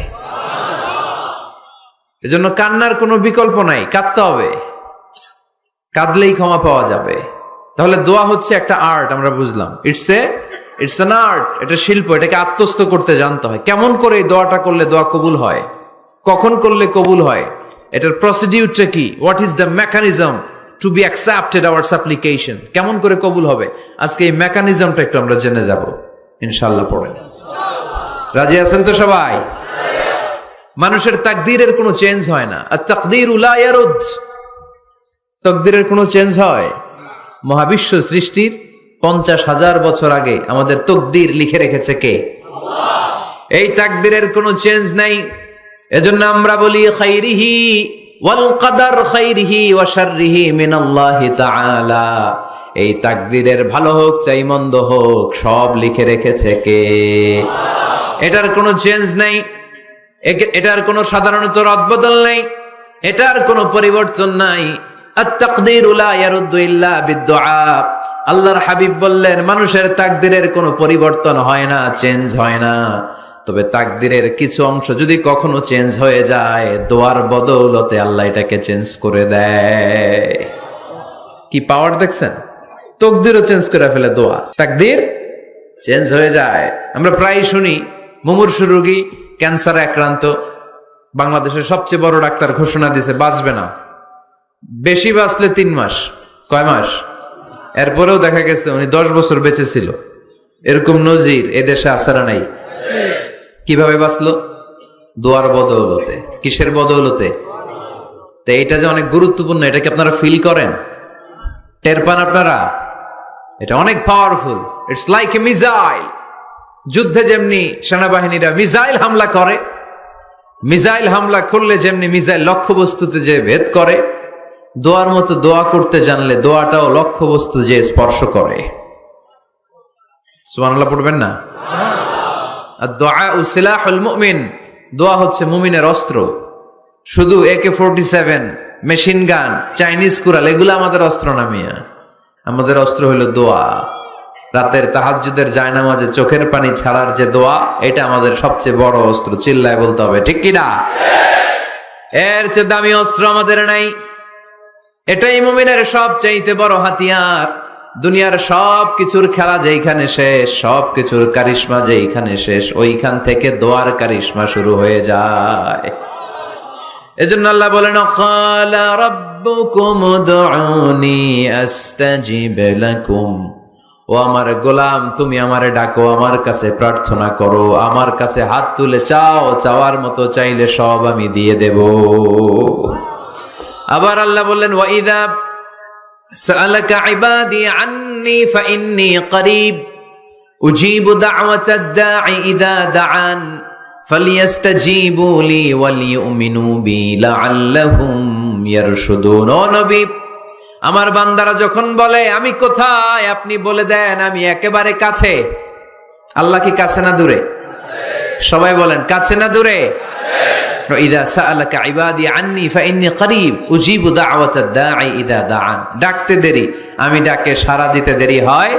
এজন্য কান্নার কোনো বিকল্প নাই, কাঁদতে হবে, কাঁদলেই ক্ষমা পাওয়া যাবে। তাহলে দোয়া হচ্ছে একটা আর্ট, আমরা বুঝলাম। ইটস অ্যান আর্ট, এটা শিল্প, এটাকে আত্মস্থ করতে জানতে হয়। কেমন করে এই দোয়াটা করলে দোয়া কবুল হয়, কখন করলে কবুল হয়, এটার প্রসিডিউরটা কি, what is the mechanism two be accepted hour সাপ্লিকেশন, কেমন করে কবুল হবে, আজকে এই মেকানিজমটা একটু আমরা জেনে যাব ইনশাআল্লাহ। পড়েন, রাজি আছেন তো সবাই? মানুষের তাকদীরের কোনো চেঞ্জ হয় না। আর তাকদীরু লা ইয়ারুদ, তাকদীরের কোনো চেঞ্জ হয়? মহাবিশ্ব সৃষ্টির 50,000 বছর আগে আমাদের তাকদীর লিখে রেখেছে কে? আল্লাহ। এই তাকদীরের কোনো চেঞ্জ নাই। এজন্য আমরা বলি খাইরিহি ওয়াল কদর খাইরিহি ওয়া শাররিহি মিনাল্লাহি তাআলা। এই তাকদীরের ভালো হোক চাই মন্দ হোক সব লিখে রেখেছে কে? আল্লাহ। এটার কোনো চেঞ্জ নাই, এটার কোনো সাধারণত রদবদল নাই, এটার কোনো পরিবর্তন নাই। আত-তাকদীরু লা ইয়ারুদ্দু ইল্লা বিদ-দুআ। আল্লাহর হাবিব বললেন মানুষের তাকদীরের কোনো পরিবর্তন হয় না, চেঞ্জ হয় না। তবে তাকদীরের কিছু অংশ যদি কখনো চেঞ্জ হয়ে যায়, দোয়ার বদৌলতে আল্লাহ এটাকে চেঞ্জ করে দেয়। কি পাওয়ার দেখছেন? তাকদীরও চেঞ্জ করে ফেলে দোয়া, তাকদীর চেঞ্জ হয়ে যায়। আমরা প্রায় শুনি মুমূর্ষু রোগী, ক্যান্সারে আক্রান্ত, বাংলাদেশের সবচেয়ে বড় ডাক্তার ঘোষণা দিয়েছে বাঁচবে না, বেশি বাঁচলে 3 মাস। কয় মাস? এরপরেও দেখা গেছে উনি 10 বছর বেঁচে ছিল। এরকম নজির এদেশে আসারা নাই। কিভাবে বাঁচলো? দোয়ার বদৌলতে। কিসের বদৌলতে? তো এটা যে অনেক গুরুত্বপূর্ণ, এটা কি আপনারা ফিল করেন, টের পান আপনারা? এটা অনেক powerful. It's like a missile. যুদ্ধে যেমনি সেনাবাহিনীরা মিসাইল হামলা করে, মিসাইল হামলা করলে যেমনি মিসাইল লক্ষ্যবস্তুতে যে ভেদ করে, দোয়ার মতো দোয়া করতে জানলে দোয়াটাও লক্ষ্যবস্তু যে স্পর্শ করে। সুবহানাল্লাহ পড়বেন না? আদ-দুআউ সিলাহুল মুমিন। দোয়া হচ্ছে মুমিনের অস্ত্র। শুধু AK-47, machine gun, Chinese Corel এগুলো আমাদের অস্ত্র না মিয়া। আমাদের অস্ত্র হলো দোয়া। রাতের তাহাজ্জুদের জায়নামাজে চোখের পানি ছাড়ার যে দোয়া, এটা আমাদের সবচেয়ে বড় অস্ত্র। চিল্লায় বলতে হবে ঠিক কি না? এর চেয়ে দামি অস্ত্র আমাদের নাই। এটাই মুমিনের সবচাইতে বড় হাতিয়ার। দুনিয়ার সব কিছুর খেলা যেইখানে শেষ, সব কিছুর কারিশমা যেইখানে শেষ, ওইখান থেকে দোয়ার কারিশমা শুরু হয়ে যায়। এজন্য আল্লাহ বলেন ক্বালা রাব্বুকুম উদউনি আস্তাজিব লাকুম। ও আমার গোলাম, তুমি আমারে ডাকো, আমার কাছে প্রার্থনা করো, আমার কাছে হাত তুলে চাও, চাওয়ার মতো চাইলে সব আমি দিয়ে দেব। আবার আল্লাহ বললেন ওয়া ইযা সাআলাকা ইবাদি আন্নী ফাইন্নী করিব উজিবু দাওয়াতাদ দাঈ ইযা দাআন ফালিয়াস্তাজিবু লি ওয়া লিয়ুমিনু বি লাআল্লাহুম ইয়ারশুদুন। ও নবী, আমার বান্দারা যখন বলে আমি কোথায়, আপনি বলে দেন আমি একেবারে কাছে। আল্লাহ কি কাছে না দূরে? সবাই বলেন কাছে না দূরে? ইযা সাআলাকা ইবাদি আন্নী ফাইন্নী করিব উজিবু দাওয়াতাদ দাঈ ইযা দাআন। ডাকতে দেরি, আমি ডাকে সাড়া দিতে দেরি হয়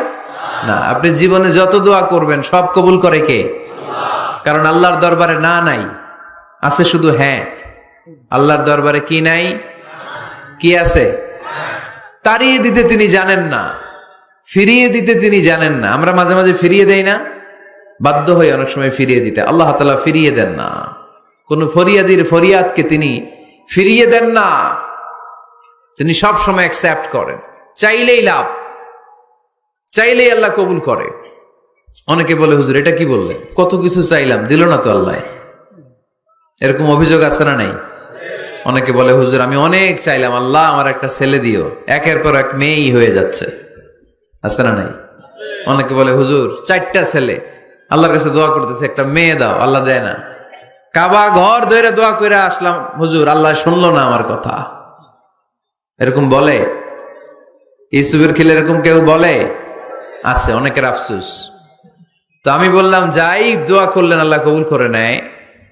না। আপনি জীবনে যত দোয়া করবেন সব কবুল করে কে? আল্লাহ। কারণ আল্লাহর দরবারে না নাই, আছে শুধু হ্যাঁ। আল্লাহর দরবারে কি নাই? কি আছে? তাড়িয়ে দিতে তিনি জানেন না, ফিরিয়ে দিতে তিনি জানেন না। আমরা মাঝে মাঝে ফিরিয়ে দেই না, বাধ্য হই অনেক সময় ফিরিয়ে দিতে। আল্লাহ তাআলা ফিরিয়ে দেন না। কোন ফরিয়াদির ফরিয়াদকে তিনি ফিরিয়ে দেন না, তিনি সব সময় অ্যাকসেপ্ট করেন। চাইলেই লাভ, চাইলেই আল্লাহ কবুল করে। অনেকে বলে হুজুর এটা কি বললেন, কত কিছু চাইলাম দিল না তো আল্লাহ। এরকম অভিযোগ আছে না নাই? অনেকে বলে হুজুর আমি অনেক চাইলাম, আল্লাহ আমার একটা ছেলে দিও, একের পর এক মেয়েই হয়ে যাচ্ছে। আছে না নাই? অনেকে বলে হুজুর 4টা ছেলে, আল্লাহর কাছে দোয়া করতেছে একটা মেয়ে দাও, আল্লাহ দেয় না। কাবা ঘর ধরে দোয়া করে আসলাম হুজুর, আল্লাহ শুনলো না আমার কথা। এরকম বলে? ইউসুফের খিলে এরকম কেউ বলে? আছে, অনেকের আফসোস। তো আমি বললাম যাই দোয়া করলেন আল্লাহ কবুল করে নেয়,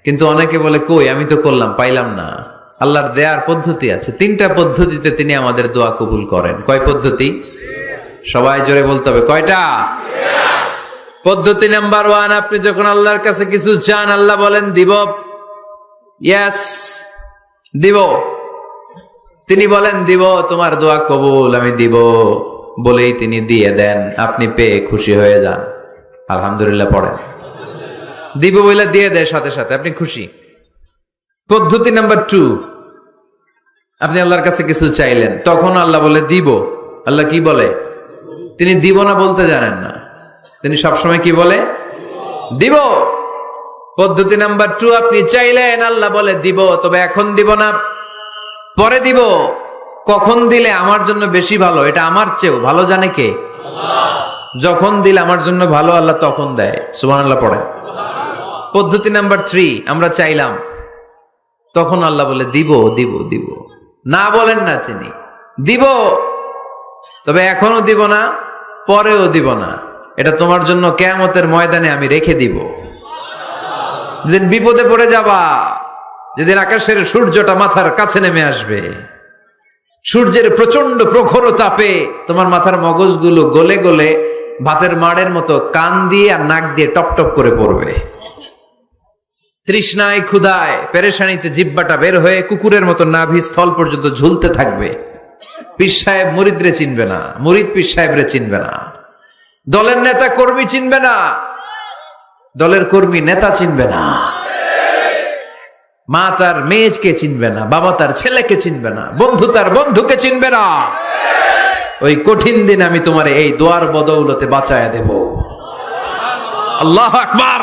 কিন্তু অনেকে বলে কই আমি তো করলাম পাইলাম না। আল্লাহর দেয়ার পদ্ধতি আছে, 3টা পদ্ধতিতে তিনি আমাদের দোয়া কবুল করেন। কয় পদ্ধতি? সবাই জোরে বলতে হবে, কয়টা? পদ্ধতি নাম্বার 1, আপনি যখন আল্লাহর কাছে কিছু চান আল্লাহ বলেন দিব, ইয়েস দিব। তিনি বলেন দিব, তোমার দোয়া কবুল, আমি দিব বলেই তিনি দিয়ে দেন, আপনি পেয়ে খুশি হয়ে যান, আলহামদুলিল্লাহ পড়েন। দিব বলে দিয়ে দেয় সাথে সাথে, আপনি খুশি। পদ্ধতি নাম্বার 2, আপনি আল্লাহর কাছে কিছু চাইলেন, তখন আল্লাহ বলে দিব। আল্লাহ কি বলে? তিনি দিব না বলতে জানেন না, তিনি সবসময় কি বলে? দিব। পদ্ধতি নাম্বার 2, আপনি চাইলেন আল্লাহ বলে দিব, তবে এখন দিব না, পরে দিব। কখন দিলে আমার জন্য বেশি ভালো, এটা আমার চেয়েও ভালো জানে কে? যখন দিলে আমার জন্য ভালো আল্লাহ তখন দেয়, সুবহানাল্লাহ পড়ে। পদ্ধতি নাম্বার 3, আমরা চাইলাম, তখন আল্লাহ বলে দিব দিব দিব, না বলেন না তিনি দিব, তবে এখনো দিব না, পরেও দিব না, এটা তোমার জন্য কিয়ামতের ময়দানে আমি রেখে দিব। যেদিন বিপদে পড়ে যাবা, যেদিন আকাশের সূর্যটা মাথার কাছে নেমে আসবে, সূর্যের প্রচন্ড প্রখর তাপে তোমার মাথার মগজগুলো গলে গলে ভাতের মাড়ের মতো কান দিয়ে আর নাক দিয়ে টপ টপ করে পড়বে। তৃষ্ণায় ক্ষুধায় পেরেশানিতে জিহ্বাটা বের হয়ে কুকুরের মতো নাভি স্থল পর্যন্ত ঝুলতে থাকবে। পীর সাহেব মুরিদরে চিনবে না, মুরিদ পীর সাহেবরে চিনবে না, দলের নেতা কর্মী চিনবে না, দলের কর্মী নেতা চিনবে না, মা তার মেয়েকে চিনবে না, বাবা তার ছেলেকে চিনবে না, বন্ধু তার বন্ধুকে চিনবে না। ওই কঠিন দিন আমি তোমার এই দোয়ার বদৌলতে বাঁচায় দেব। আল্লাহু আকবার।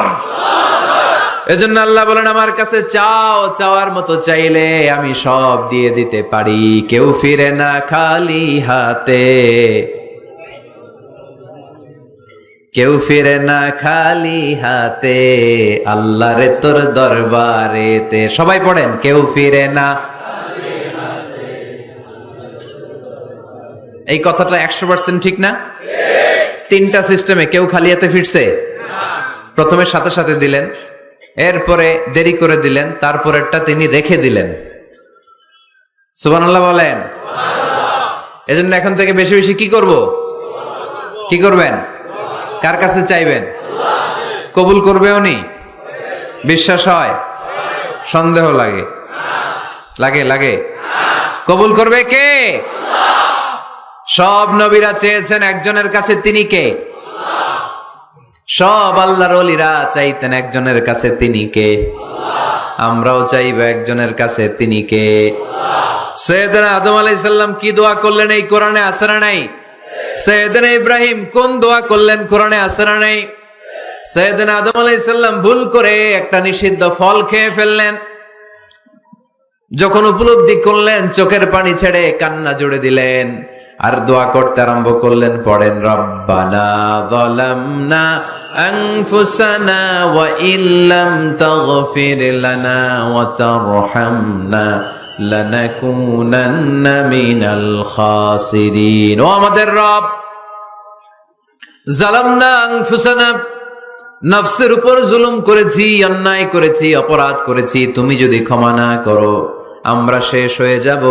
এজন্য আল্লাহ বলেন আমার কাছে চাও, চাওয়ার মতো চাইলে আমি সব দিয়ে দিতে পারি। কেউ ফিরে না খালি হাতে, কেউ ফিরে না খালি হাতে, আল্লাহরে তোর দরবারেতে। সবাই পড়েন, কেউ ফিরে না। এই কথাটা 100% ঠিক না? 3টা সিস্টেমে কেউ খালি হাতে ফিরছে? প্রথমে সাথে সাথে দিলেন, এরপরে দেরি করে দিলেন, তারপরেরটা তিনি রেখে দিলেন। সুবহানাল্লাহ বলেন। এজন্য এখন থেকে বেশি বেশি কি করব? কি করবেন? কার কাছে চাইবেন? কবুল করবে উনি? বিশ্বাস হয়? সন্দেহ লাগে? লাগে লাগে? কবুল করবে কে? সব নবীরা চেয়েছেন একজনের কাছে, তিনি কে? সব আল্লাহর ওলিরা চাইতেন একজনের কাছে, তিনি কে? আমরাও চাইব একজনের কাছে, তিনি কে? সাইয়েদনা আদম আলাইহিস সালাম কি দোয়া করলেন এই কোরআনে আছে না নাই? সাইয়েদনা ইব্রাহিম কোন দোয়া করলেন কোরআনে আছে না নাই? সাইয়েদনা আদম আলাইহিস সালাম ভুল করে একটা নিষিদ্ধ ফল খেয়ে ফেললেন, যখন উপলব্ধি করলেন চোখের পানি ছেড়ে কান্না জুড়ে দিলেন, আর দোয়া করতে আরম্ভ করলেন। পড়েন, রব্বানা যালামনা আনফুসানা ওয়া ইল্লাম তাগফির লানা ওয়া তারহামনা লানাকুনান্না মিনাল খাসিরিন। ও আমাদের রব, যালামনা আনফুসানা, নফসের উপর জুলুম করেছি, অন্যায় করেছি, অপরাধ করেছি, তুমি যদি ক্ষমা না করো আমরা শেষ হয়ে যাব,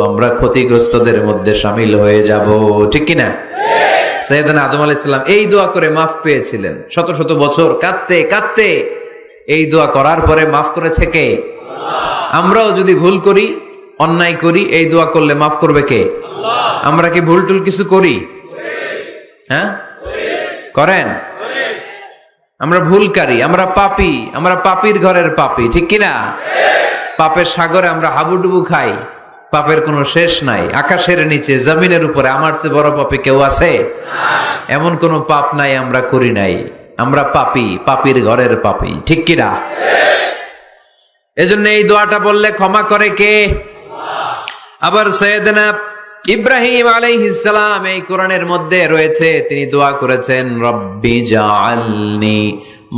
আমরা ক্ষতিগ্রস্তদের মধ্যে শামিল হয়ে যাব। ঠিক কিনা? সাইয়েদনা আদম আলাইহিস সালাম এই দোয়া করে মাফ পেয়েছিলেন। শত শত বছর কাঁদতে কাঁদতে এই দোয়া করার পরে মাফ করেছে কে? আমরাও যদি ভুল করি, অন্যায় করি, এই দোয়া করলে মাফ করবে কে? আমরা কি ভুল টুল কিছু করি? হ্যাঁ করেন? আমরা ভুলকারী, আমরা পাপী, আমরা পাপীর ঘরের পাপী। ঠিক কিনা? পাপের সাগরে আমরা হাবুডুবু খাই, পাপের কোনো শেষ নাই। আকাশের নিচে জমিনের উপরে আমার চেয়ে বড় পাপী কেউ আছে? এমন কোনো পাপ নাই আমরা করি নাই। আমরা পাপী, পাপীর ঘরের পাপী। ঠিক কিনা? এজন্য এই দোয়াটা বললে ক্ষমা করে কে? আবার সাইয়েদনা ইব্রাহিম আলাইহিস সালাম এই কোরআনের মধ্যে রয়েছে, তিনি দোয়া করেছেন, রব্বি জাআলনি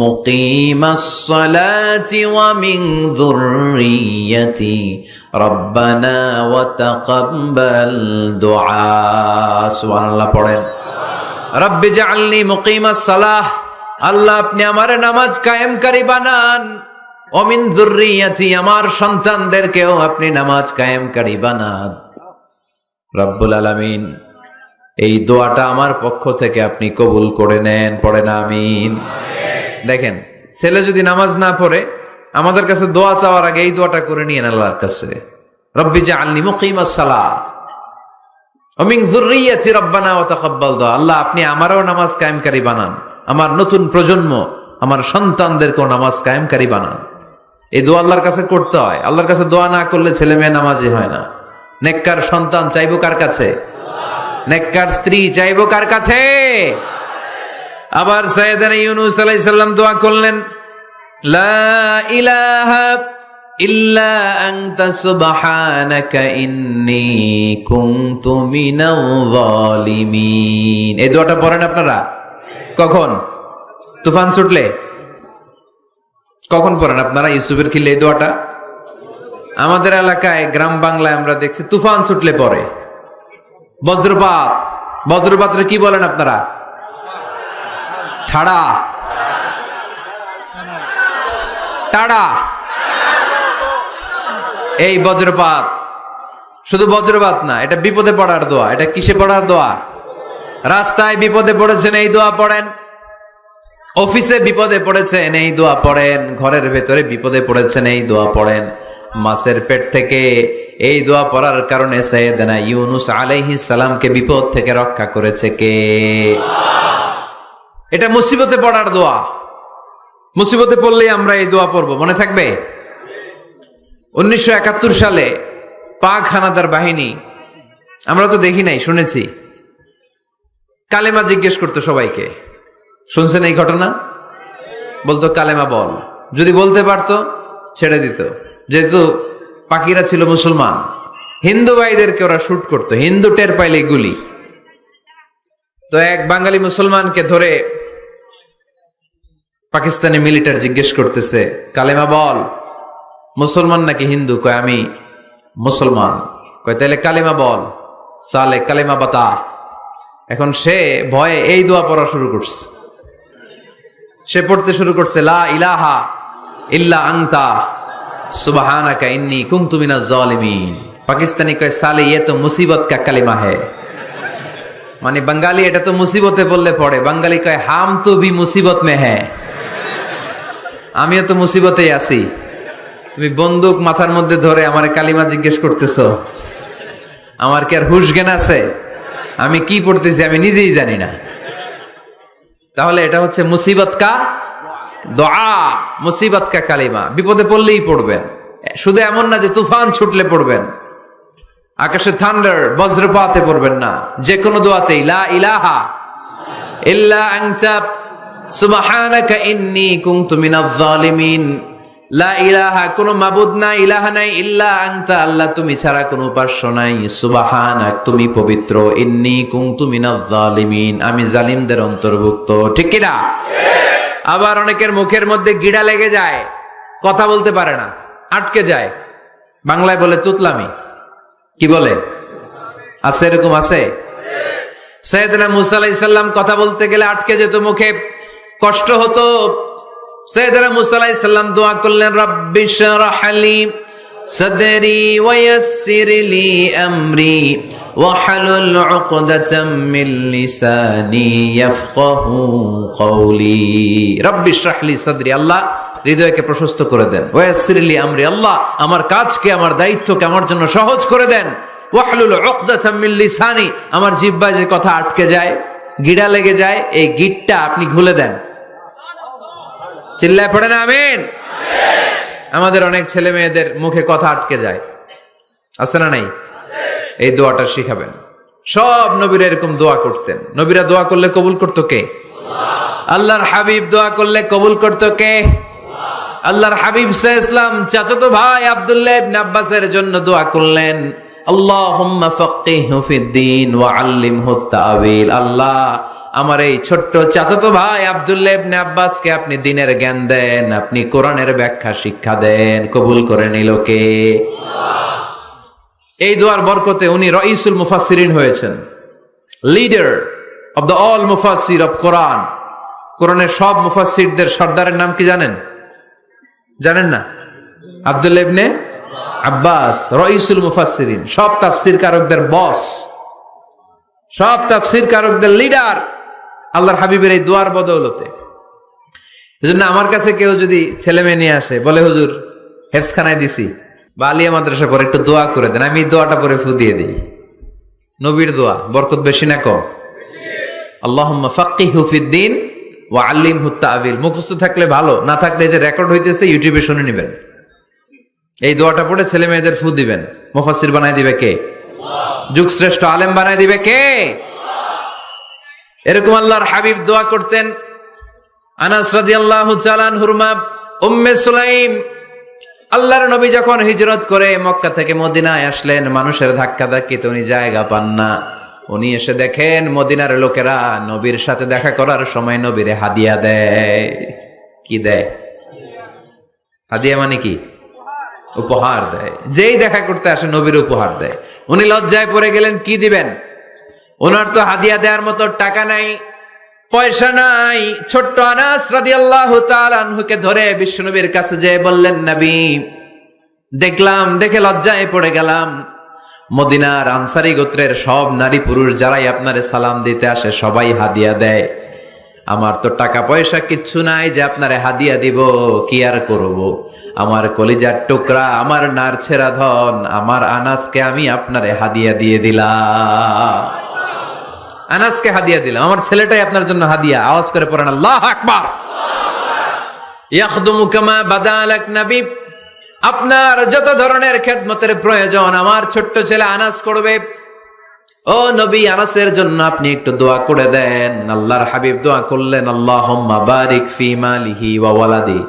মুকিমাস সালাতি ওয়া মিন যুররিয়্যাতি রব্বানা ওয়া তাকাব্বাল দুআ। সুবহানাল্লাহ পড়েন। রব্বি জাআলনি মুকিমাস সালাহ, আল্লাহ আপনি আমার নামাজ কায়েমকারী বানান। ওয়া মিন যুররিয়াতি, আমার সন্তানদেরকেও আপনি নামাজ কায়েমকারী বানান। রব্বুল আলামিন এই দোয়াটা আমার পক্ষ থেকে আপনি কবুল করে নেন। পড়েন আমিন। দেখেন, ছেলে যদি নামাজ না পড়ে আমাদের কাছে দোয়া চাওয়ার আগে এই দোয়াটা করে নিয়েন আল্লাহর কাছে, রব্বি জাআলনি মুকিমাস সালাহ ওয়া মিন যুররিয়াতি রব্বানা ওয়া তাকাব্বাল দুআ। আল্লাহ আপনি আমারও নামাজ কায়েমকারী বানান, আমার নতুন প্রজন্ম, আমার সন্তানদেরকেও নামাজ কায়েমকারী বানান। এই দোয়া আল্লাহর কাছে করতে হয়। আল্লাহর কাছে দোয়া না করলে ছেলে মেয়ে নামাজি হয় না। নেককার সন্তান চাইবো কার কাছে? নেককার স্ত্রী চাইবো কার কাছে? আবার সাইয়েদনা ইউনূস আলাইহিস সালাম দোয়া করলেন, লা ইলাহা ইল্লা আনতা সুবহানাকা ইন্নী কুনতু মিনাল যালিমিন। এই দোয়াটা পড়েন আপনারা কখন? তুফান ছুটলে। কখন পড়েন আপনারা ইউসুফের খিলে এই দোয়াটা? আমাদের এলাকায় গ্রাম বাংলায় আমরা দেখছি তুফান ছুটলে পড়ে। বজ্রপাত, বজ্রপাতরে কি বলেন আপনারা? ঠাড়া, টাড়া। এই বজ্রপাত, শুধু বজ্রপাত না, এটা বিপদে পড়ার দোয়া। এটা কিসে পড়ার দোয়া? রাস্তায় বিপদে পড়েছেন এই দোয়া পড়েন, অফিসে বিপদে পড়েছেন এই দোয়া পড়েন, ঘরের ভেতরে বিপদে পড়েছেন এই দোয়া পড়েন। মাছের পেট থেকে এই দোয়া পড়ার কারণে সাইয়েদনা ইউনূস আলাইহিস সালামকে বিপদ থেকে রক্ষা করেছে কে? এটা মুসিবতে পড়ার দোয়া। মুসিবতে পড়লেই আমরা এই দোয়া পড়বো, মনে থাকবে? 1971 সালে পাক হানাদার বাহিনী, আমরা তো দেখি নাই, শুনেছি, কালেমা জিজ্ঞেস করতো সবাইকে। শুনছেন এই ঘটনা? বলতো কালেমা বল, যদি বলতে পারতো ছেড়ে দিত। যেহেতু পাকিরা ছিল মুসলমান, হিন্দু ভাইদেরকে ওরা শুট করতো, হিন্দু টের পাইলে গুলি। তো এক বাঙালি মুসলমানকে ধরে পাকিস্তানি মিলিটারি জিজ্ঞেস করতেছে, কালেমা বল। মুসলমান নাকি হিন্দু? কয় আমি মুসলমান। কয় তাহলে কালেমা বল। সালে কালেমা বাতা। এখন সে ভয়ে এই দোয়া পড়া শুরু করছে। সে পড়তে শুরু করছে, লা ইলাহা ইল্লা আনতা সুবহানাকা ইন্নী কুনতু মিনাজ জালিমিন। পাকিস্তানি কয় সালে ये तो मुसीबत का कलिमा है। মানে বাঙালি এটা তো মুসিবতে বললে পড়ে। বাঙালি কয় হাম তো ভি মুসিবত মে হ্যায়, আমিও তো মুসিবতেই আছি। তুমি বন্দুক মাথার মধ্যে ধরে আমার কালিমা জিজ্ঞেস করতেছো, আমার কি আর হুশ জ্ঞান আছে? আমি কি পড়তেছি আমি নিজেই জানি না। তাহলে এটা হচ্ছে মুসিবত কা দোয়া, মুসিবত কা কালিমা। বিপদে পড়লেই পড়বেন, শুধু এমন না যে তুফান ছুটলে পড়বেন, আকাশে থান্ডার বজ্রপাতে পড়বেন না। যে কোনো দোয়াতেই লা ইলাহা ইল্লা আনতা সুবহানাকা ইন্নী কুনতু মিনাজ জালিমিন। লা ইলাহা, কোনো মাবুদ নাই, ইলাহা নাই, ইল্লা আনতা, আল্লাহ তুমি ছাড়া কোনো উপাস্য নাই, সুবহানাক তুমি পবিত্র, ইন্নী কুনতু মিনাজ জালিমিন আমি জালিমদের অন্তর্ভুক্ত। ঠিক কি না? আবার অনেকের মুখের মধ্যে গিড়া লেগে যায়, কথা বলতে পারে না, আটকে যায়। বাংলায় বলে তুতলামি। কি বলে? আছে, এরকম আছে। সাইয়েদনা মুসা আলাইহিস সালাম কথা বলতে গেলে আটকে যেত, মুখে কষ্ট হতো। সাইয়েদনা মুসা আলাইহিস সালাম দোয়া করলেন, রাব্বি শরহ লি সাদরি ওয়া ইয়াসসির লি আমরি ওয়াহলুল উকদাতাম মিন লিসানি ইয়াফকাহু কওলি। রাব্বি শরহ লি সাদরি, আল্লাহ হৃদয়কে প্রশস্ত করে দেন। ওয়া ইয়াসসির লি আমরি, আল্লাহ আমার কাজকে, আমার দায়িত্বকে আমার জন্য সহজ করে দেন। ওয়াহলুল উকদাতাম মিন লিসানি, আমার জিহ্বায় যে কথা আটকে যায়, গিড়া লেগে যায়, এই গিটটা আপনি খুলে দেন। চিল্লায় পড়ে না আমিন। আমাদের অনেক ছেলে মেয়েদের মুখে কথা আটকে যায়, আছে না নাই? এই দোয়াটা শিখাবেন। সব নবীরা এরকম দোয়া করতেন। নবীরা দোয়া করলে কবুল করতো কে? আল্লাহর হাবিব দোয়া করলে কবুল করতো কে? আল্লাহর হাবিব সাল্লাল্লাহু আলাইহি ওয়াসাল্লাম চাচাতো ভাই আব্দুল্লাহ ইবনে আব্বাসের জন্য দোয়া করলেন, আল্লাহুম্মা ফাক্কিহহু ফিদ্দীন ওয়া আল্লিমহু তা'ওয়ীল। আল্লাহ, আমার এই ছোট্ট চাচাতো ভাই আব্দুল্লাহ ইবনে আব্বাসকে আপনি দ্বীনের জ্ঞান দেন, আপনি কোরআনের ব্যাখ্যা শিক্ষা দেন। কবুল করে নিল কে? এই দোয়ার বরকতে উনি রাইসুল মুফাসসিরিন হয়েছেন, লিডার অফ দ্য অল মুফাসসির অফ কোরআন। কোরআনের সব মুফাসসিরদের সর্দারের নাম কি জানেন? জানেন না? আব্দুল্লাহ ইবনে আব্বাস রাইসুল মুফাসসিরিন, সব তাফসীর কারকদের বস, সব তাফসীর কারকদের লিডার আল্লাহর হাবিবের এই দোয়ার বদৌলতে। এজন্য আমার কাছে কেউ যদি ছেলে মেয়ে নিয়ে আসে, বলে হুজুর হেফজখানায় দিছি বা আলিয়া মাদ্রাসা পরে একটু দোয়া করে দেন, আমি এই দোয়াটা পরে ফু দিয়ে দিই। নবীর দোয়া বরকত বেশি না কম? আল্লাহুম্মা ফাক্কিহহু ফিদ্দীন ওয়া আল্লিমহু তা'ওয়ীল। মুখস্থ থাকলে ভালো, না থাকলে যে রেকর্ড হইতেছে ইউটিউবে শুনে নেবেন। এই দোয়াটা পড়ে ছেলে মেয়েদের ফু দিবেন। মুফাসসির বানায় দিবে কে? যুগ শ্রেষ্ঠ আলেম বানায় দিবে কে? এরকম আল্লাহর হাবিব দোয়া করতেন। আনাস রাদিয়াল্লাহু তাআলা আনহুর মা উম্মে সুলাইম, আল্লাহর নবী যখন হিজরত করে মক্কা থেকে মদিনায় আসলেন, মানুষের ধাক্কা ধাক্কিতে উনি জায়গা পান না। উনি এসে দেখেন মদিনার লোকেরা নবীর সাথে দেখা করার সময় নবীরে হাদিয়া দেয়। কি দেয়? হাদিয়া মানে কি? উপহার দেয়। যেই দেখা করতে আসে নবীর উপহার দেয়। উনি লজ্জায় পড়ে গেলেন, কি দিবেন? ওনার তো হাদিয়া দেওয়ার মতো টাকা নাই, পয়সা নাই। ছোট্ট আনাস রাদিয়াল্লাহু তাআলা আনহুকে ধরে বিশ্বনবীর কাছে যেয়ে বললেন, নবী, দেখলাম, দেখে লজ্জায় পড়ে গেলাম, মদিনার আনসারী গোত্রের সব নারী পুরুষ যারাই আপনারে সালাম দিতে আসে সবাই হাদিয়া দেয়। আমার তো টাকা পয়সা কিচ্ছু নাই যে আপনারে হাদিয়া দিব, কি আর করব। আমার কলিজার টুকরা, আমার নারছেরা ধন, আমার আনাসকে আমি আপনারে হাদিয়া দিয়ে দিলাম। আনাসকে হাদিয়া দিলাম, আমার ছেলেটাই আপনার জন্য হাদিয়া। আওয়াজ করে পড়েন আল্লাহু আকবার। ইয়াখদুমু কামা বাদালাক নবী, আপনার যত ধরনের খেদমতের প্রয়োজন আমার ছোট্ট ছেলে আনাস করবে। ও নবী, আনাসের জন্য আপনি একটু দোয়া করে দেন। আল্লাহর হাবিব দোয়া করলেন, আল্লাহুম্মা বারিক ফি মালিহি ওয়া ওয়ালাদি।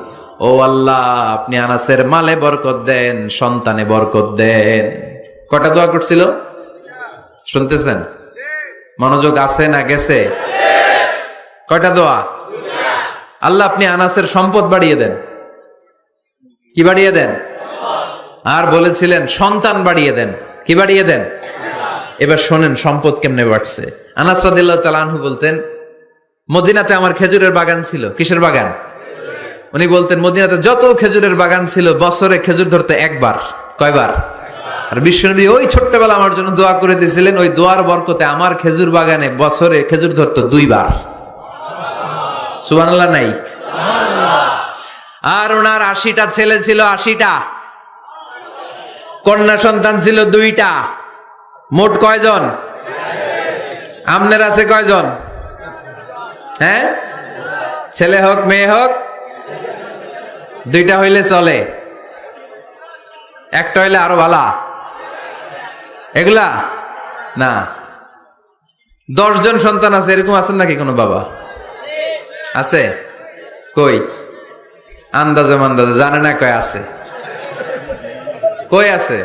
ও আল্লাহ, আপনি আনাসের মালে বরকত দেন, সন্তানে বরকত দেন। কটা দোয়া করছিল শুনতেছেন? মনোযোগ আছে না গেছে? কয়টা দোয়া? আল্লাহ, আপনি আনাসের সম্পদ বাড়িয়ে দেন। কি বাড়িয়ে দেন? আর বলেছিলেন সন্তান বাড়িয়ে দেন। কি বাড়িয়ে দেন? এবার শোনেন সম্পদ কেমনে বাড়ছে। আনাস রাদিয়াল্লাহু তাআলা আনহু বলতেন, মদিনাতে আমার খেজুরের বাগান ছিল। কিসের বাগান? উনি বলতেন মদিনাতে যত খেজুরের বাগান ছিল বছরে খেজুর ধরতে একবার। কয়বার? আর বিশ্বনবী ওই ছোট্টবেলা আমার জন্য দোয়া করে দিয়েছিলেন, ওই দোয়ার বরকতে আমার খেজুর বাগানে বছরে খেজুর ধরতো 2 বার। সুবহানাল্লাহ নাই? আর ওনার 80টা ছেলে ছিল, 80টা। কন্যা সন্তান ছিল 2টা। মোট কয়জন? আমনের আছে কয়জন? হ্যাঁ, ছেলে হোক মেয়ে হোক 2টা হইলে চলে, একটা হইলে আরো ভালো। এগুলা না, 10 জন সন্তান আছে, এরকম আছেন নাকি কোনো বাবা? আছে? কই? আন্দাজে মান্দাজে জানে না কয় আছে। কই আছে?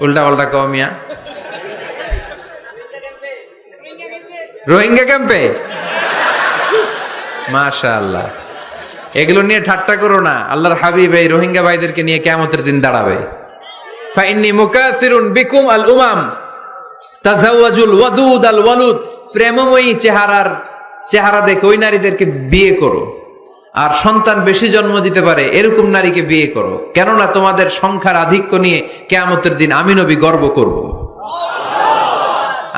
উল্টা পাল্টা কমিয়া। রোহিঙ্গা ক্যাম্পে? মাশাআল্লাহ। এগুলো নিয়ে ঠাট্টা করো না। আল্লাহর হাবিব এই রোহিঙ্গা ভাইদেরকে নিয়ে কিয়ামতের দিন দাঁড়াবে। ফাইন্নী মুকাসিরুন বিকুম আল উমাম তাজাওয়াজুল ওয়াদুদ আল ওয়ালুদ। প্রেমময়ী চেহারা দেখে ওই নারীদেরকে বিয়ে করো, আর সন্তান বেশি জন্ম দিতে পারে এরকম নারীকে বিয়ে করো, কেননা তোমাদের সংখ্যার আধিক্য নিয়ে কিয়ামতের দিন আমি নবী গর্ব করব।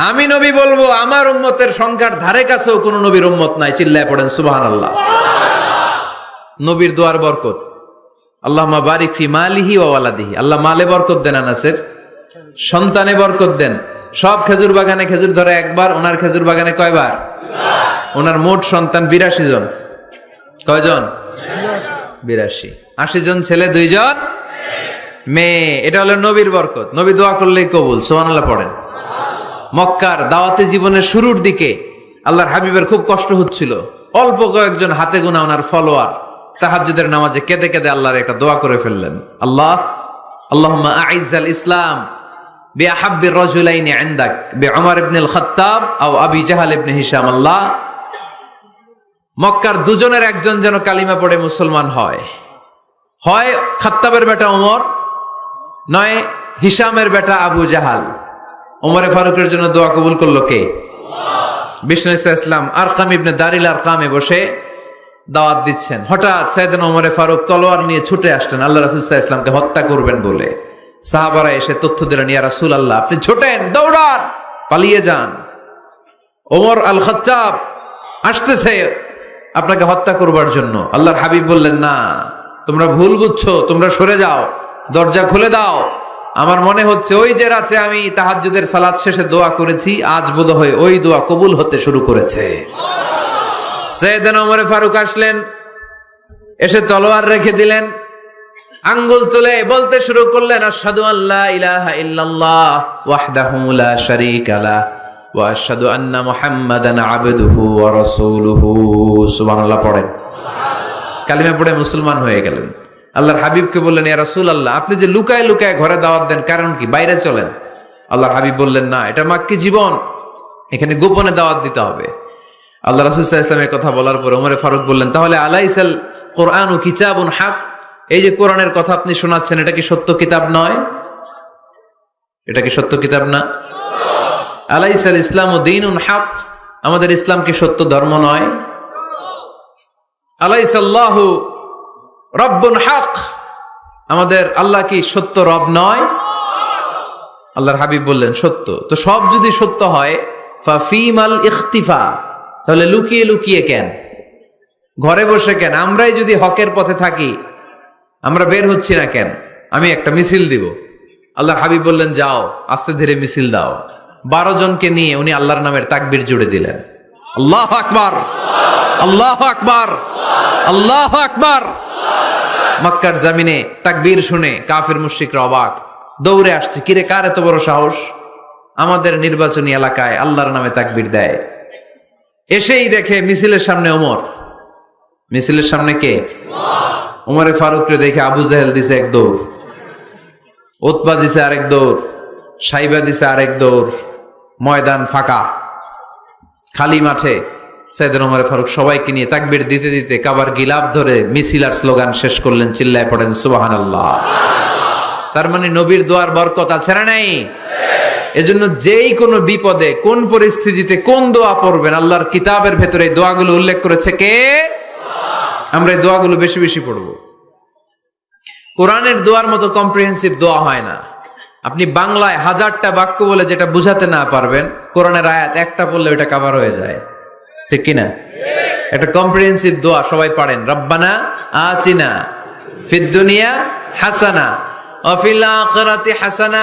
আমি নবী বলবো আমার উম্মতের সংখ্যার ধারে কাছেও কোন নবীর উম্মত নাই। চিল্লায় পড়েন সুবহানাল্লাহ। নবীর দোয়ার বরকত। আল্লাহুম্মা বারিক ফি মালিহি ওয়া ওয়ালাদিহি। আল্লাহ মালে বরকত দেন, আনাসের সন্তানে বরকত দেন। সব খেজুর বাগানে খেজুর ধরে একবার, ওনার খেজুর বাগানে কয়বার? ওনার মোট সন্তান 82 জন। কয়জন? 82। 80 জন ছেলে, 2 জন মেয়ে। এটা হলো নবীর বরকত। নবী দোয়া করলেই কবুল। সুবহানাল্লাহ পড়েন। মক্কার দাওয়াতি জীবনের শুরুর দিকে আল্লাহর হাবিবের খুব কষ্ট হচ্ছিল। অল্প কয়েকজন হাতে গোনা ওনার ফলোয়ার তাহাজ্জুদের নামাজে কেঁদে কেঁদে আল্লাহর একটা দোয়া করে ফেললেন, আল্লাহুম্মা আইজ্জাল ইসলাম বিআহাব্বির রাজুলাইনি ইনদাক বিউমর ইবনে আল খাত্তাব আও আবি জাহল ইবনে হিশাম আল্লাহ, মক্কার দুজনের একজন যেন কালিমা পড়ে মুসলমান হয়, হয় খাত্তাবের বেটা ওমর, নয় হিশামের বেটা আবু জাহাল। ওমরে ফারুকের জন্য দোয়া কবুল করলো কে? বিষ্ণু ইসলাম আরকাম ইবনে দারিল আরকামে বসে দাওয়াত দিচ্ছেন। হঠাৎ সাইয়েদনা ওমরে ফারুক তলোয়ার নিয়ে ছুটে আসলেন আল্লাহ রাসূল সাল্লাল্লাহু আলাইহি ওয়াসাল্লামকে হত্যা করবেন বলে। সাহাবারা এসে তথ্য দিলেন, ইয়া রাসূলুল্লাহ, আপনি ছোটেন, দৌড়ান, পালিয়ে যান, ওমর আল খাত্তাব আসতেছে আপনাকে হত্যা করবার জন্য। আল্লাহর হাবিব বললেন, না, তোমরা ভুল বুঝছো, তোমরা সরে যাও, দরজা খুলে দাও। আমার মনে হচ্ছে ওই যে রাতে আমি তাহাজ্জুদের সালাত শেষে দোয়া করেছি, আজ বোধহয় ওই দোয়া কবুল হতে শুরু করেছে। সাইয়েদনা ওমর ফারুক আসলেন, এসে তলোয়ার রেখে দিলেন, আঙ্গুল তুলে বলতে শুরু করলেন, আশহাদু আল্লা ইলাহা ইল্লাল্লাহ ওয়াহদাহু লা শারীকা লাহ ওয়া আশহাদু আন্না মুহাম্মাদান আবদুহু ওয়া রাসূলুহু। সুবহানাল্লাহ পড়েন। কালিমা পড়ে মুসলমান হয়ে গেলেন। আল্লাহর হাবিবকে বললেন, ইয়া রাসূলুল্লাহ, আপনি যে লুকায় লুকায় ঘরে দাওয়াত দেন, কারণ কি? বাইরে চলেন। আল্লাহর হাবিব বললেন, না, এটা মাক্কি জীবন, এখানে গোপনে দাওয়াত দিতে হবে। আল্লাহ রাসূল সাল্লাল্লাহু আলাইহি ওয়াসাল্লামের কথা বলার পর ওমর ফারুক বললেন, তাহলে আলাইসাল কোরআনু কিতাবুন হক, এই যে কোরআনের কথা আপনি শোনাচ্ছেন, এটা কি সত্য কিতাব নয়? এটা কি সত্য কিতাব না? আলাইসাল ইসলামু দীনুন হক, আমাদের ইসলাম কি সত্য ধর্ম নয়? আলাইসাল্লাহু রব্বুন হক, আমাদের আল্লাহ কি সত্য রব নয়? আল্লাহর হাবিব বললেন, সত্য। তো সব যদি সত্য হয়, ফাফিমাল ইখতিফা, তাহলে লুকিয়ে লুকিয়ে কেন, ঘরে বসে কেন? আমরাই যদি হকের পথে থাকি, আমরা বের হচ্ছি না কেন? আমি একটা মিছিল দিব। আল্লাহর হাবিব বললেন, যাও, আস্তে ধীরে মিছিল দাও। 12 জনকে নিয়ে উনি আল্লাহর নামের তাকবীর জুড়ে দিলেন। আল্লাহু আকবার, আল্লাহু আকবার, আল্লাহু আকবার। মক্কার জমিনে তাকবীর শুনে কাফির মুশরিকরা অবাক, দৌড়ে আসছে, কিরে, কার এত বড় সাহস আমাদের নির্বাচনী এলাকায় আল্লাহর নামে তাকবীর দেয়? এসেই দেখে মিছিলের সামনে ওমর। মিছিলের সামনে কে? ওমরে ফারুককে দেখে আবু জাহেল দিছে এক দৌড়, উতবা দিছে আরেক দৌড়, সাইবা দিছে আরেক দৌড়। ময়দান ফাঁকা, খালি মাঠে সাইয়েদনা ওমর ফারুক সবাইকে নিয়ে তাকবীর দিতে দিতে কাবার গিলাফ ধরে মিছিল আর স্লোগান শেষ করলেন। চিল্লায় পড়েন সুবহানাল্লাহ। তার মানে নবীর দোয়ার বরকত আছে না নাই? এজন্য যেই কোনো বিপদে, কোন পরিস্থিতিতে কোন দোয়া পড়বেন, আল্লাহর কিতাবের ভেতরে এই দোয়াগুলো উল্লেখ করেছে কে? আমরা এই দোয়াগুলো বেশি বেশি পড়ব। কোরআনের দোয়ার মতো কম্প্রিহেন্সিভ দোয়া হয় না। আপনি বাংলায় 1000টা বাক্য বলে যেটা বুঝাতে না পারবেন, কোরআনের আয়াত একটা পড়লে ওটা কভার হয়ে যায়, ঠিক কিনা? একটা কম্প্রিহেন্সিভ দোয়া সবাই পড়েন, রব্বানা আতিনা ফিদ দুনিয়া হাসানা ওয়া ফিল আখিরাতি হাসানা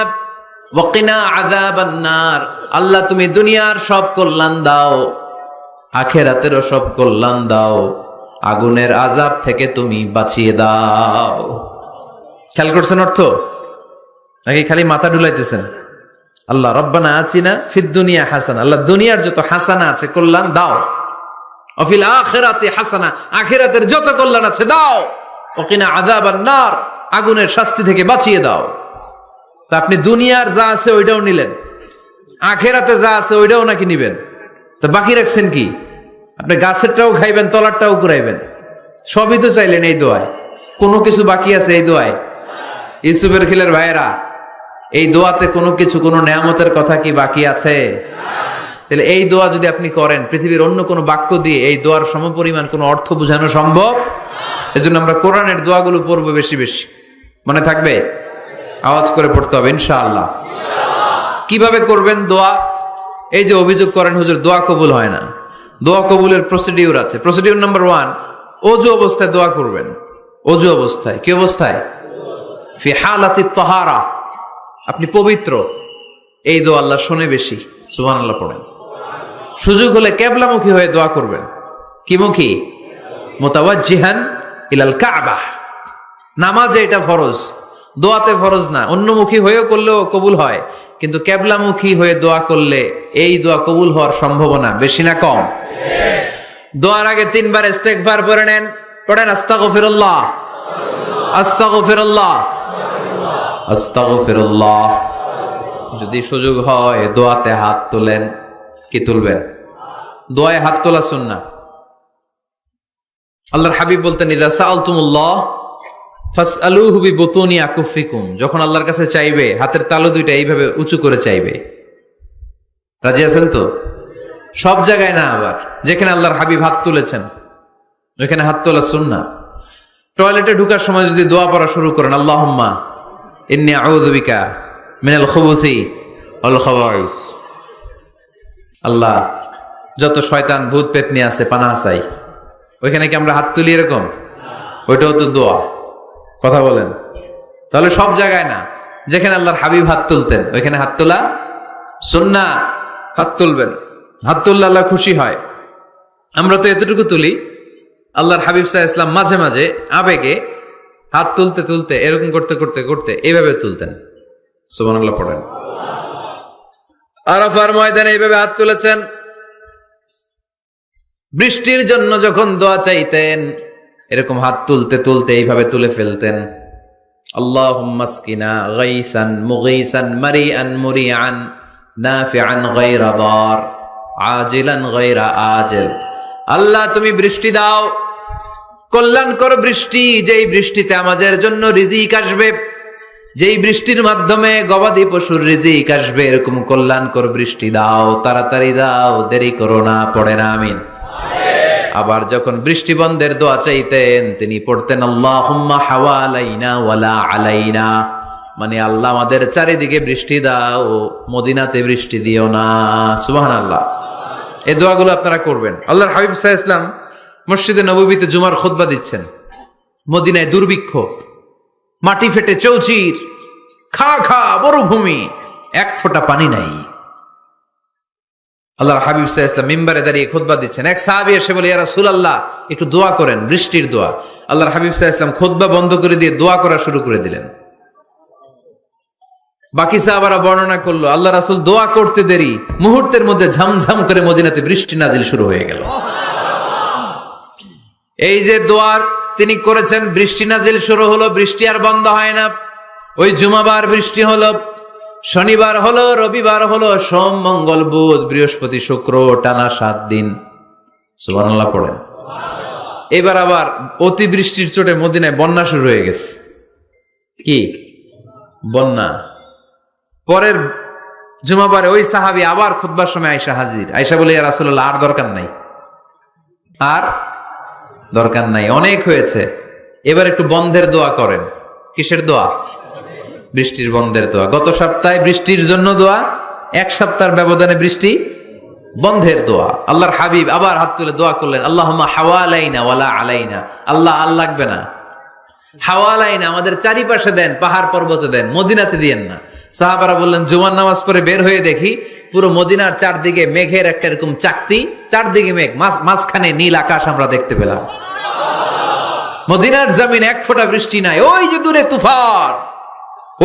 ওয়া কিনা আযাবান নার। আল্লাহ, তুমি দুনিয়ার সব কল্যাণ দাও, আখিরাতেরও সব কল্যাণ দাও, আগুনের আযাব থেকে তুমি বাঁচিয়ে দাও। খেয়াল করছেন অর্থ নাকি খালি মাথা ডুলাইতেছেন? আল্লাহ রব্বানা আতিনা ফিদ দুনিয়া হাসানা, আল্লাহ দুনিয়ার যত হাসানা আছে কল্যাণ দাও, ওয়া ফিল আখিরাতি হাসানা, আখিরাতের যত কল্যাণ আছে দাও, ওয়া কিনা আযাবান নার, আগুনের শাস্তি থেকে বাঁচিয়ে দাও। তা আপনি দুনিয়ার যা আছে ওইটাও নিলেন, আখিরাতে যা আছে ওইটাও নাকি নিবেন, তো বাকি রাখছেন কি? আপনি গাছেরটাও খাইবেন, তলারটাও কুড়াইবেন, সবই তো চাইলেন এই দোয়ায়। কোনো কিছু বাকি আছে এই দোয়ায়? ইউসুফের খিলের ভাইয়েরা, এই দোয়াতে কোনো কিছু, কোনো নেয়ামতের কথা কি বাকি আছে? তাহলে এই দোয়া যদি আপনি করেন, পৃথিবীর অন্য কোনো বাক্য দিয়ে এই দোয়ার সমপরিমাণ কোনো অর্থ বোঝানো সম্ভব? এজন্য আমরা কোরআনের দোয়াগুলো পড়বো বেশি বেশি। মনে থাকবে? আওয়াজ করে পড়তে হবে ইনশাআল্লাহ। কিভাবে করবেন দোয়া? এই যে অভিযোগ করেন হুজুর দোয়া কবুল হয় না, দোয়া কবুলের প্রসিডিউর আছে। প্রসিডিউর নাম্বার 1, ওযু অবস্থায় দোয়া করবেন। ওযু অবস্থায়, কি অবস্থায়? ফি হালাতি তাহারা, আপনি পবিত্র, এই দোয়া আল্লাহ শোনে বেশি। সুবহানাল্লাহ পড়েন। সুযোগ হলে কিবলামুখী হয়ে দোয়া করবেন। কি মুখী? মুতাওয়াজ্জিহান ইলাল কাবা। নামাজে এটা ফরজ, দোয়াতে ফরজ না। অন্যমুখী হয়েও করলেও কবুল হয়, কিন্তু কিবলামুখী হয়ে দোয়া করলে এই দোয়া কবুল হওয়ার সম্ভাবনা বেশি না কম? দোয়ার আগে 3 বার ইস্তেগফার পড়ে নেন। পড়েন আস্তাগফিরুল্লাহ, আস্তাগফিরুল্লাহ, আস্তাগফিরুল্লাহ। যদি সুযোগ হয় দোয়াতে হাত তোলেন। কি তুলবেন? দোয়ায় হাত তোলা সুন্নাহ। আল্লাহর হাবিব বলতেন, ইযা সাআলতুমুল্লাহ ফাসআলুহু বিবুতুনি আকুফিকুম। যখন আল্লাহর কাছে চাইবে হাতের তালু দুইটা এইভাবে উঁচু করে চাইবে। রাজি আছেন তো? সব জায়গায় না, আবার যেখানে আল্লাহর হাবিব হাত তুলেছেন ওইখানে হাত তোলা সুন্নাহ। টয়লেটে ঢোকার সময় যদি দোয়া পড়া শুরু করেন, আল্লাহুম্মা ইন্নী আউযু বিকা মিনাল খুবুসি ওয়াল খাবাইস, আল্লাহ যত শয়তান ভূত পেতনি আছে পানাহ চাই। ওইখানে কি আমরা হাত তুলি এরকম? ওইটাও তো দোয়া। কথা বলেন। তাহলে সব জায়গায় না, যেখানে আল্লাহর হাবিব হাত তুলতেন ওইখানে হাত তোলা সুন্নাহ। হাত তুলবেন, হাত তুললে আল্লাহ খুশি হয়। আমরা তো এতটুকু তুলি, আল্লাহর হাবিব সাল্লাল্লাহু আলাইহি ওয়াসাল্লাম মাঝে মাঝে আবেগে হাত তুলতে তুলতে এরকম করতে করতে করতে এইভাবে তুলতেন। সুবহানাল্লাহ পড়েন। আরাফার ময়দানে এইভাবে হাত তুলেছেন। বৃষ্টির জন্য যখন দোয়া চাইতেন এরকম হাত তুলতে তুলতে এইভাবে তুলে ফেলতেন। আল্লাহুম্মা আসকিনা গাইসান মুগীসান মারিআন মুরিআন নাফিআন গায়রা দার আজিলান গায়রা আজিল। আল্লাহ তুমি বৃষ্টি দাও, কল্যাণকর বৃষ্টি, যেই বৃষ্টিতে আমাদের জন্য রিজিক আসবে, যেই বৃষ্টির মাধ্যমে গবাদি পশুর রিজিক আসবে, এরকম কল্যাণকর বৃষ্টি দাও, তাড়াতাড়ি দাও, দেরি করো না। পড়েন আমিন। আবার যখন বৃষ্টি বন্ধের দোয়া চাইতেন তিনি পড়তেন আল্লাহুম্মা হাওয়ালাইনা ওয়ালা আলাইনা, মানে আল্লাহ আমাদের চারিদিকে বৃষ্টি দাও, মদিনাতে বৃষ্টি দিও না। সুবহানাল্লাহ। এই দোয়াগুলো আপনারা করবেন। আল্লাহর হাবিব সাল্লাল্লাহু আলাইহি ওয়াসাল্লাম মসজিদে নববীতে জুমার খুতবা দিচ্ছেন। মদিনায় দুর্ভিক্ষ, মাটি ফেটে চৌচির, খা খা মরুভূমি, এক ফোঁটা পানি নাই। আল্লাহর হাবিব সাল্লাল্লাহু আলাইহি ওয়াসাল্লাম মিম্বারে দাঁড়িয়ে খুতবা দিচ্ছেন। এক সাহাবী এসে বলে, ইয়া রাসূলুল্লাহ একটু দোয়া করেন, বৃষ্টির দোয়া। আল্লাহর হাবিব সাল্লাল্লাহু আলাইহি ওয়াসাল্লাম খুতবা বন্ধ করে দিয়ে দোয়া করা শুরু করে দিলেন। বাকি সাহাবারা বর্ণনা করলো আল্লাহ রাসূল দোয়া করতে দেরি, মুহূর্তের মধ্যে ঝমঝম করে মদিনাতে বৃষ্টি নাজিল শুরু হয়ে গেল। এই যে দোয়ার তিনি করেছেন, বৃষ্টি নাজিল শুরু হলো, বৃষ্টি আর বন্ধ হয় না। ওই জুমাবার বৃষ্টি হলো, শনিবার হলো, রবিবার হলো, সোম মঙ্গল বুধ বৃহস্পতি শুক্র, টানা 7 দিন। সুবহানাল্লাহ পড়েন। এবার আবার অতি বৃষ্টির চোটে মদিনায় বন্যা শুরু হয়ে গেছে। কি বন্যা? পরের জুমাবারে ওই সাহাবী আবার খুতবার সময় আয়েশা হাজির। আয়েশা বলে, ইয়া রাসূলুল্লাহ আর দরকার নাই, আর দরকার নাই, অনেক হয়েছে, এবার একটু বন্ধের দোয়া করেন। কিসের দোয়া? বৃষ্টির বন্ধের দোয়া। গত সপ্তাহে বৃষ্টির জন্য দোয়া, এক সপ্তাহের ব্যবধানে বৃষ্টি বন্ধের দোয়া। আল্লাহর হাবিব আবার হাত তুলে দোয়া করলেন, আল্লাহুম্মা হাওয়ালাইনা ওয়ালা আলাইনা। আল্লাহ আর লাগবে না, হাওয়ালাইনা আমাদের চারিপাশে দেন, পাহাড় পর্বতে দেন, মদিনাতে দিয়েন না। সাহাবারা বললেন, জুমার নামাজ পড়ে বের হয়ে দেখি পুরো মদিনার চারদিকে মেঘের একটা এরকম চাকতি, চারদিকে মেঘ, মাঝখানে নীল আকাশ আমরা দেখতে পেলাম। মদিনার জমিন এক ফোঁটা বৃষ্টি নাই। ওই যে দূরে তুফান,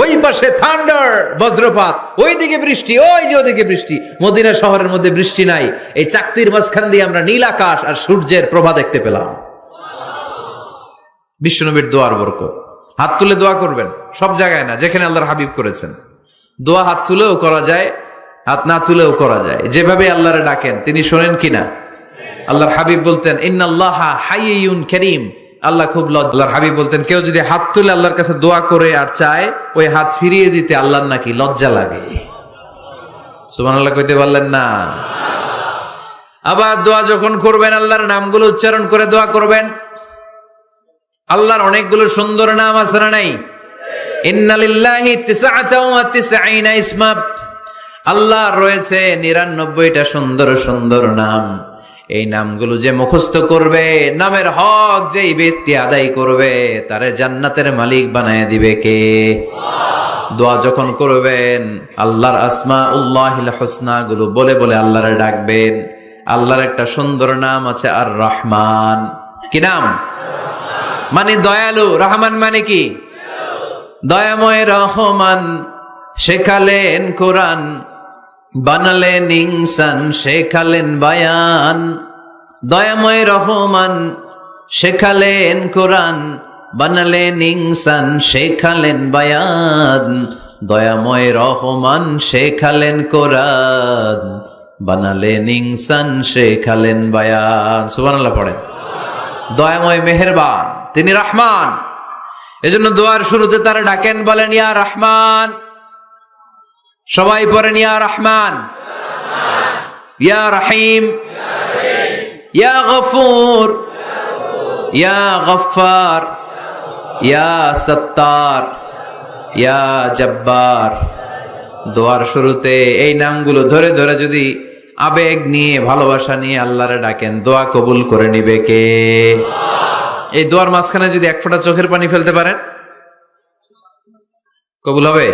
ওই পাশে থান্ডার বজ্রপাত, ওই দিকে বৃষ্টি, ওই যে ওদিকে বৃষ্টি। মদিনা শহরের মধ্যে বৃষ্টি নাই, এই চাকতির মাঝখান দিয়ে আমরা নীল আকাশ আর সূর্যের প্রভা দেখতে পেলাম। বিশ্বনবীর দোয়ার বরকত। হাত তুলে দোয়া করবেন, সব জায়গায় না, যেখানে আল্লাহর হাবিব করেছেন। দোয়া হাত তুলেও করা যায়, হাত না তুলেও করা যায়। যেভাবে আল্লাহরে ডাকেন তিনি শোনেন কিনা। আল্লাহর হাবিব বলতেন, ইন্নাল্লাহা হাইয়ুন কারীম, আল্লাহ খুব লজ্জা। আল্লাহর হাবিব বলতেন, কেউ যদি হাত তুলে আল্লাহর কাছে দোয়া করে আর চায়, ওই হাত ফিরিয়ে দিতে আল্লাহর নাকি লজ্জা লাগে। সুবহানাল্লাহ কইতে পারলেন না? আবার দোয়া যখন করবেন আল্লাহর নামগুলো উচ্চারণ করে দোয়া করবেন। আল্লাহর অনেকগুলো সুন্দর নাম আছে না নাই? ইন্না লিল্লাহি 99 ইসমা, আল্লাহর রয়েছে 99টা সুন্দর সুন্দর নাম। এই নামগুলো যে মুখস্থ করবে, নামের হক যেই ব্যক্তি আদায় করবে, তারে জান্নাতের মালিক বানায় দিবে কে? দোয়া যখন করবেন আল্লাহর আসমাউল্লাহিল হুসনা গুলো বলে বলে আল্লাহরে ডাকবেন। আল্লাহর একটা সুন্দর নাম আছে আর রহমান। কি নাম? মানে দয়ালু। রহমান মানে কি? দয়াময়। রহমান শেখালেন কোরআন, বানালেন ইনসান, শেখালেন বায়ান। দয়াময় রহমান শেখালেন কোরআন, বানালেন ইনসান, শেখালেন বায়ান। দয়াময় রহমান শেখালেন কোরআন, বানালেন ইনসান শেখালেন বায়ান। সুবহানাল্লাহ পড়েন। দয়াময় মেহেরবান, তিনি রহমান। এজন্য দোয়ার শুরুতে তারা ডাকেন, বলেন ইয়া রহমান। সবাই পড়েন ইয়া রহমান, ইয়া রহিম, ইয়া গফুর, ইয়া গফফার, ইয়া সত্তার, ইয়া জব্বার। দোয়ার শুরুতে এই নামগুলো ধরে ধরে যদি আবেগ নিয়ে ভালোবাসা নিয়ে আল্লাহরে ডাকেন, দোয়া কবুল করে নিবে কে? এই দোয়ার মাঝখানে যদি এক ফোঁটা চোখের পানি ফেলতে পারেন, কবুল হবে?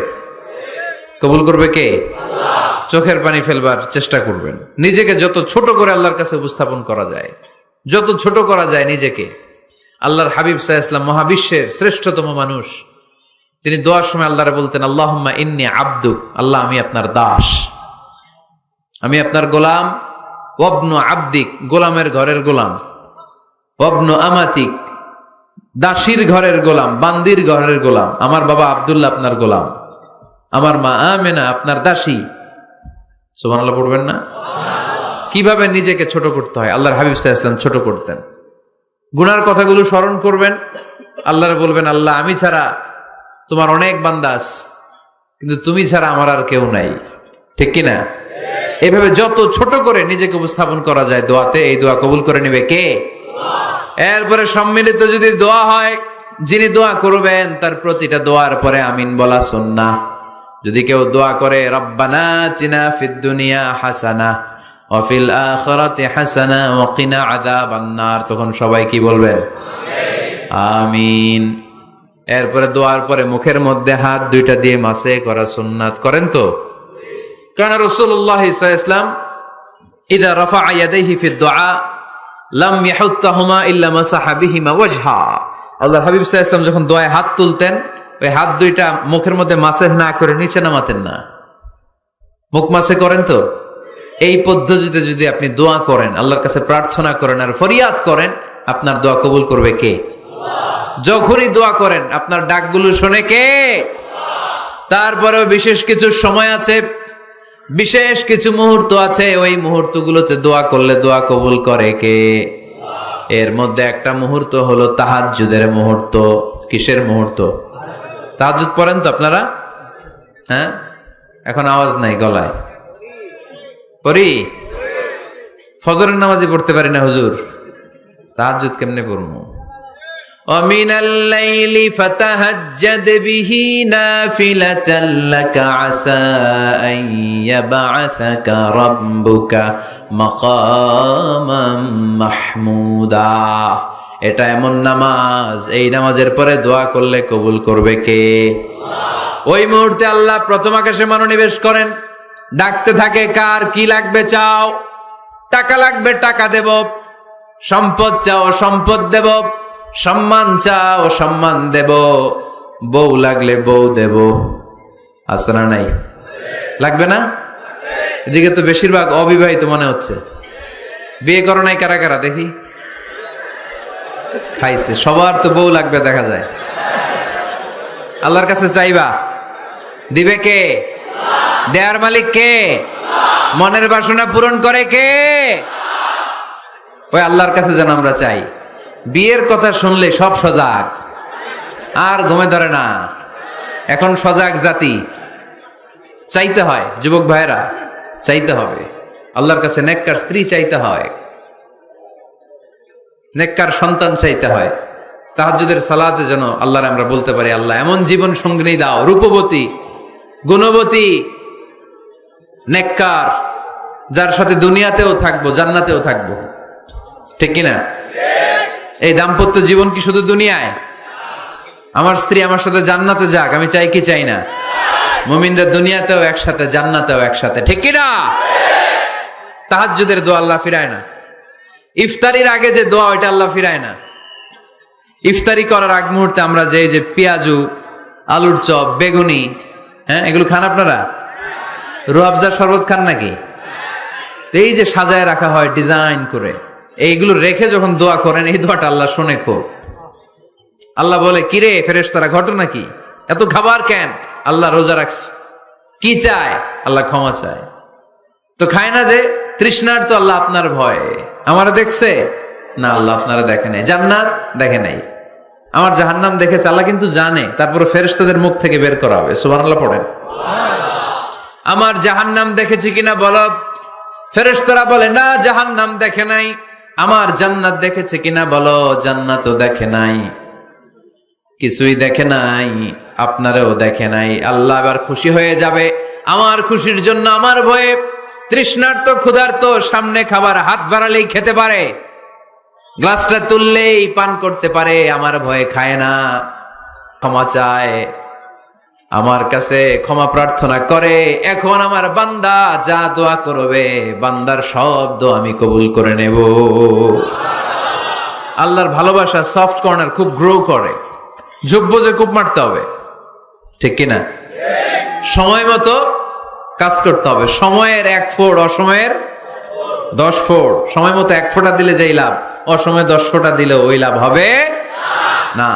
কবুল করবে কে? চোখের পানি ফেলবার চেষ্টা করবেন। নিজেকে যত ছোট করে আল্লাহর কাছে উপস্থাপন করা যায়, যত ছোট করা যায় নিজেকে। আল্লাহর হাবিব সাল্লাল্লাহু আলাইহি ওয়াসাল্লাম, মহাবিশ্বের শ্রেষ্ঠতম মানুষ, তিনি দোয়ার সময় আল্লাহরে বলতেন, আল্লাহুম্মা ইন্নী আবদুক, আল্লাহ আমি আপনার দাস, আমি আপনার গোলাম। ওয়াবনু আবদিক, গোলামের ঘরের গোলাম। ওয়াবনু আমাতিক, দাসীর ঘরের গোলাম, বান্দির ঘরের গোলাম। আমার বাবা আব্দুল্লাহ আপনার গোলাম, আমার মা আমেনা আপনার দাসী। সুবহানাল্লাহ পড়বেন না? কিভাবে নিজেকে ছোট করতে হয় আল্লাহর হাবিব সাল্লাল্লাহু আলাইহি ওয়াসাল্লাম ছোট করতেন। গুনার কথাগুলো স্মরণ করবেন, আল্লাহরে বলবেন, আল্লাহ আমি ছাড়া তোমার অনেক বান্দা আছে, কিন্তু তুমি ছাড়া আমার আর কেউ নাই। ঠিক কিনা? এভাবে যত ছোট করে নিজেকে উপস্থাপন করা যায় দোয়াতে, এই দোয়া কবুল করে নেবে কে? এরপরে সম্মিলিত যদি দোয়া হয়, যিনি দোয়া করবেন তার প্রতিটা দোয়ার পরে আমিন বলা সুন্নাহ। যদি কেউ দোয়া করে রব্বানা আতিনা ফিদ দুনিয়া হাসানাহ ওয়া ফিল আখিরাতি হাসানাহ ওয়া কিনা আযাবান নার, তখন সবাই কি বলবেন? আমিন। এরপরে দোয়ার পরে মুখের মধ্যে হাত দুইটা দিয়ে মাসে করা সুন্নাত। করেন তো? কারণ রাসূলুল্লাহ সাল্লাল্লাহু আলাইহি ওয়াসাল্লাম ইযা রাফা'a ইয়াদাইহি ফিদ দুআ লাম ইয়াহুত্তাহুমা ইল্লা মাসাহা বিহিমা ওয়াজহা। আল্লাহর হাবিব সাল্লাল্লাহু আলাইহি ওয়াসাল্লাম যখন দোয়ায় হাত তুলতেন, ওই হাত দুইটা মুখের মধ্যে মাসে না করে নিচে নামাতেন না। মুখ মাসে করেন তো? এই পদ্ধতিতে যদি আপনি দোয়া করেন, আল্লাহর কাছে প্রার্থনা করেন আর ফরিয়াদ করেন, আপনার দোয়া কবুল করবে কে? যখনই দোয়া করেন আপনার ডাকগুলো শোনে কে? তারপরেও বিশেষ কিছু সময় আছে, বিশেষ কিছু মুহূর্ত আছে, ওই মুহূর্তগুলোতে দোয়া করলে দোয়া কবুল করে কে? এর মধ্যে একটা মুহূর্ত হলো তাহাজ্জুদের মুহূর্ত। কিসের মুহূর্ত? তাহাজ্জুদ পড়েন তো আপনারা? হ্যাঁ, এখন আওয়াজ নাই গলায়। পড়ি? ফজরের নামাজই পড়তে পারি না হুজুর, তাহাজ্জুদ কেমনে পড়বো? ومن الليل فتهجد به نافلة لك عسى أن يبعثك ربك مقاما محمودا। এটা এমন নামাজ, এই নামাজের পরে দোয়া করলে কবুল করবে কে? ওই মুহূর্তে আল্লাহ প্রথম আকাশে মনোনিবেশ করেন, ডাকতে থাকে, কার কি লাগবে চাও? টাকা লাগবে টাকা দেব, সম্পদ চাও সম্পদ দেব, সম্মান চাও সম্মান দেব, বউ লাগলে বউ দেব। আছে না নাই? লাগবে না? এদিকে তো বেশিরভাগ অবিবাহিত মনে হচ্ছে। বিয়ে করো নাই কারা কারা দেখি? খাইছে। সবার তো বউ লাগবে দেখা যায়। আল্লাহর কাছে চাইবা, দিবে কে? দেয়ার মালিক কে? মনের বাসনা পূরণ করে কে? ওই আল্লাহর কাছে যেন আমরা চাই। বিয়ের কথা শুনলে সব সজাগ, আর ঘুমে ধরে না। এখন সজাগ জাতি, চাইতে হয়। যুবক ভাইরা চাইতে হবে আল্লাহর কাছে, নেককার স্ত্রী চাইতে হয়, নেককার সন্তান চাইতে হয়। তাহাজ্জুদের সালাতে যেন আল্লাহর আমরা বলতে পারি, আল্লাহ এমন জীবন সঙ্গিনী দাও, রূপবতী, গুণবতী, নেককার, যার সাথে দুনিয়াতেও থাকবো জান্নাতেও থাকবো। ঠিক কিনা? এই দাম্পত্য জীবন কি শুধু দুনিয়ায়? আমার স্ত্রী আমার সাথে জান্নাতে যাক, আমি চাই কি চাই না? মুমিনরা দুনিয়াতেও একসাথে জান্নাতেও একসাথে। ঠিক কিনা? তাহাজ্জুদের দোয়া আল্লাহ ফিরায় না। ইফতারির আগে যে দোয়া, ওইটা আল্লাহ ফিরায় না। ইফতারি করার আগ মুহূর্তে আমরা যে পেঁয়াজু, আলুর চপ, বেগুনি, হ্যাঁ এগুলো খান আপনারা? রুয়াবজার শরবত খান নাকি? এই যে সাজায় রাখা হয় ডিজাইন করে, এইগুলো রেখে যখন দোয়া করেন, এই দোয়াটা আল্লাহ শোনে খুব। আল্লাহ বলে, কিরে ফেরেশতারা ঘটনা কি? এত খাবার কেন? আল্লাহ রোজা রাখছে, কি চায়? আল্লাহ ক্ষমা চায়। তো খায় না যে তৃষ্ণার, তো আল্লাহ আপনার ভয়। আমার দেখছে না, আল্লাহ আপনারা দেখে নাই। জান্নাত দেখে নাই, আমার জাহান্নাম দেখেছে আল্লাহ কিন্তু জানে। তারপরে ফেরেশতাদের মুখ থেকে বের করা হবে। সুবহানাল্লাহ পড়েন। আমার জাহান্নাম দেখেছি কিনা বলো। ফেরেশতারা বলে না, জাহান্নাম দেখে নাই। আমার জান্নাত দেখেছে কিনা বলো, জান্নাতও দেখে নাই। কিছুই দেখে নাই, আপনারাও দেখে নাই। আল্লাহ এবার খুশি হয়ে যাবে। আমার খুশির জন্য আমার ভয়ে তৃষ্ণার্ত ক্ষুধার্ত সামনে খাবার হাত বাড়ালেই খেতে পারে, গ্লাসটা তুললেই পান করতে পারে, আমার ভয়ে খায় না, ক্ষমা চায়, আমার কাছে ক্ষমা প্রার্থনা করে। এখন আমার বান্দা যা দোয়া করবে, বান্দার সব দোয়া আমি কবুল করে নেব। আল্লাহর ভালোবাসা সফট কর্নার খুব গ্রো করে, যোগ্য যে খুব মারতে হবে, ঠিক কিনা? সময় মতো কাজ করতে হবে। সময়ের 1 ফোঁট, অসময়ের 10 ফোঁট। সময় মতো 1 ফোঁটা দিলে যেই লাভ, অসময়ে 10 ফোঁটা দিলে ওই লাভ হবে না।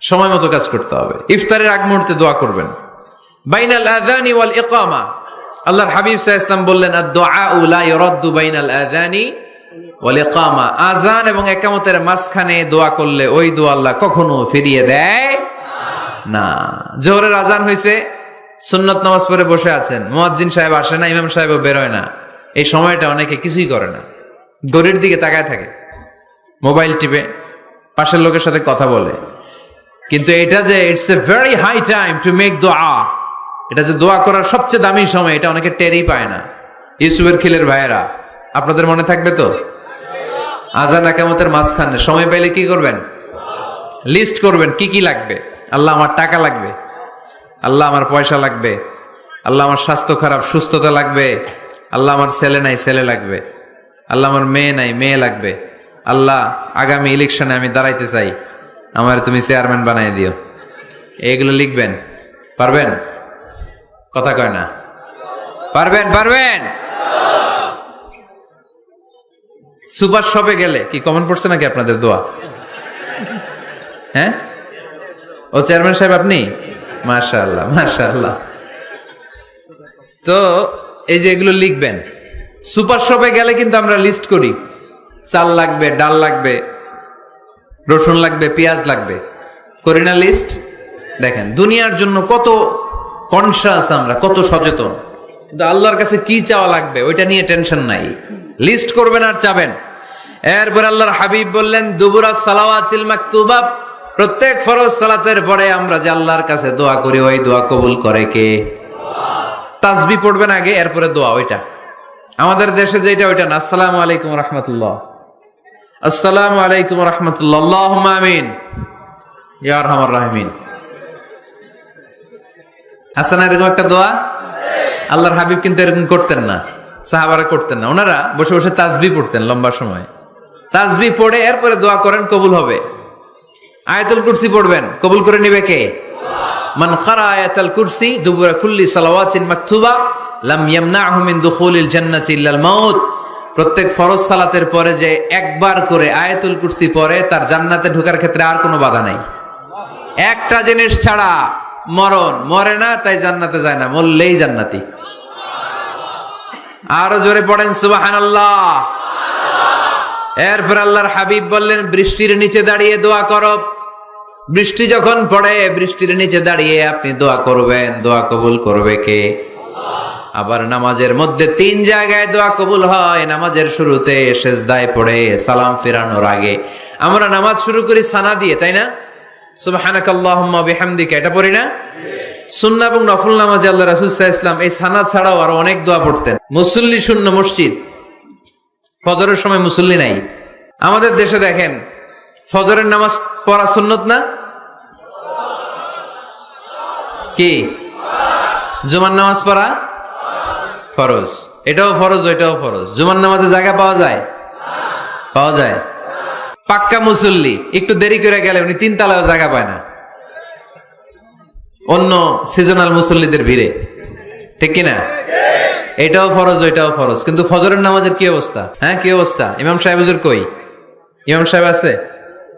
সময় মতো কাজ করতে হবে। ইফতারের আগ মুহূর্তে দোয়া করবেন। বাইনাল আযানি ওয়াল ইকামা, আল্লাহর হাবিব সাল্লাল্লাহু আলাইহি ওয়াসাল্লাম বললেন, আদ-দুআউ লা ইউরাদ্দু বাইনাল আযানি ওয়াল ইকামা। আযান এবং ইকামতের মাঝখানে দোয়া করলে ওই দোয়া আল্লাহ কখনো ফিরিয়ে দেয় না। জোহরের আযান হইছে, সুন্নত নামাজ পড়ে বসে আছেন, মুয়াজ্জিন সাহেব আসে না, ইমাম সাহেবও বেরোয় না। এই সময়টা অনেকে কিছুই করে না, ঘড়ির দিকে তাকায় থাকে, মোবাইল টিপে, পাশের লোকের সাথে কথা বলে। কিন্তু এটা যে it's a very high time to make দোয়া, এটা যে দোয়া করার সবচেয়ে দামি সময়, এটা অনেকে টেরই পায় না। ইউসুফের খিলের ভাইয়েরা, আপনাদের মনে থাকবে তো? আযান ইকামতের মাঝখানে সময় পাইলে কি করবেন? লিস্ট করবেন কি কি লাগবে। আল্লাহ আমার টাকা লাগবে, আল্লাহ আমার পয়সা লাগবে, আল্লাহ আমার স্বাস্থ্য খারাপ, সুস্থতা লাগবে, আল্লাহ আমার ছেলে নাই, ছেলে লাগবে, আল্লাহ আমার মেয়ে নাই, মেয়ে লাগবে, আল্লাহ আগামী ইলেকশনে আমি দাঁড়াইতে চাই, আমার তুমি চেয়ারম্যান বানাই দিও। এইগুলো লিখবেন। পারবেন? কথা কয় না। পারবেন? পারবেন? সুপার শপে গেলে কি কমন পড়ছে নাকি আপনাদের দোয়া? হ্যাঁ, ও চেয়ারম্যান সাহেব আপনি? মাশাআল্লাহ, মাশাআল্লাহ। তো এই যে এগুলো লিখবেন। সুপার শপে গেলে কিন্তু আমরা লিস্ট করি, চাল লাগবে, ডাল লাগবে, রসুন লাগবে, পেঁয়াজ লাগবে, করি না লিস্ট? দেখেন দুনিয়ার জন্য কত কনসাস আমরা, কত সচেতন। কিন্তু আল্লাহর কাছে কি চাওয়া লাগবে ওইটা নিয়ে টেনশন নাই, লিস্ট করবেন আর চাবেন। এরপর আল্লাহর হাবিব বললেন, দুবুরা সালাওয়াতিল মাকতুবা, প্রত্যেক ফরজ সালাতের পরে আমরা যে আল্লাহর কাছে দোয়া করি, ওই দোয়া কবুল করে কে? তাসবিহ পড়বেন আগে, এরপরে দোয়া। ওইটা আমাদের দেশে যেটা, ওইটা না। আসসালামু আলাইকুম রাহমাতুল্লাহ, আসসালামু আলাইকুম রাহমাতুল্লাহ, আল্লাহুম্মা আমিন ইয়া আরহামার রাহিমিন। হাসান এরকম একটা দোয়া আল্লাহর হাবিব কিন্তু এরকম করতেন না, সাহাবারা করতেন না। ওনারা বসে বসে তাসবিহ পড়তেন লম্বা সময়। তাসবিহ পড়ে এরপরে দোয়া করেন, কবুল হবে। আয়াতুল কুরসি পড়বেন, কবুল করে নিবে কে? মান ক্বারা আয়াতুল কুরসি দুবুরা কুল্লি সালাওয়াতিন মাকতুবা লাম ইয়ামনাহু মিন দুখুলিল জান্নাতি ইল্লাল মাউত। প্রত্যেক ফরজ সালাতের পরে যে একবার করে আয়াতুল কুরসি পড়ে, তার জান্নাতে ঢোকার ক্ষেত্রে আর কোনো বাধা নাই। একটা জিনিস ছাড়া, মরণ। মরে না তাই জান্নাতে যায় না, মরলেই জান্নাতি। আরো জোরে পড়েন সুবহানাল্লাহ। এরপর আল্লাহর হাবিব বললেন, বৃষ্টির নিচে দাঁড়িয়ে দোয়া করো। বৃষ্টি যখন পড়ে, বৃষ্টির নিচে দাঁড়িয়ে আপনি দোয়া করবেন, দোয়া কবুল করবে কে? আবার নামাজের মধ্যে 3 জায়গায় দোয়া কবুল হয়। নামাজের শুরুতে, সেজদায় পড়ে, সালাম ফেরানোর আগে। আমরা নামাজ শুরু করি সানা দিয়ে, তাই না? সুবহানাকাল্লাহুম্মা বিহামদিকা, এটা পড়ি না? সুন্নাহ এবং নফল নামাজে আল্লাহ রাসূল সাল্লাল্লাহু আলাইহি ওয়াসাল্লাম এই সানা ছাড়াও আরো অনেক দোয়া পড়তেন। মুসল্লি শূন্য মসজিদ, ফজরের সময় মুসল্লি নাই। আমাদের দেশে দেখেন, ফজরের নামাজ পড়া সুন্নত না? কি? জুমার নামাজ পড়া ফরজ। এটাও ফরজ, ওইটাও ফরজ। জুমার নামাজে জায়গা পাওয়া যায়? পাওয়া যায়। পাক্কা মুসল্লি একটু দেরি করে গেলে উনি 3 তলায়ও জায়গা পায় না, অন্য সিজনাল মুসল্লিদের ভিড়ে, ঠিক কিনা? এটাও ফরজ, ওইটাও ফরজ। কিন্তু ফজরের নামাজের কি অবস্থা? হ্যাঁ, কি অবস্থা? ইমাম সাহেব হুজুর কই? ইমাম সাহেব আছে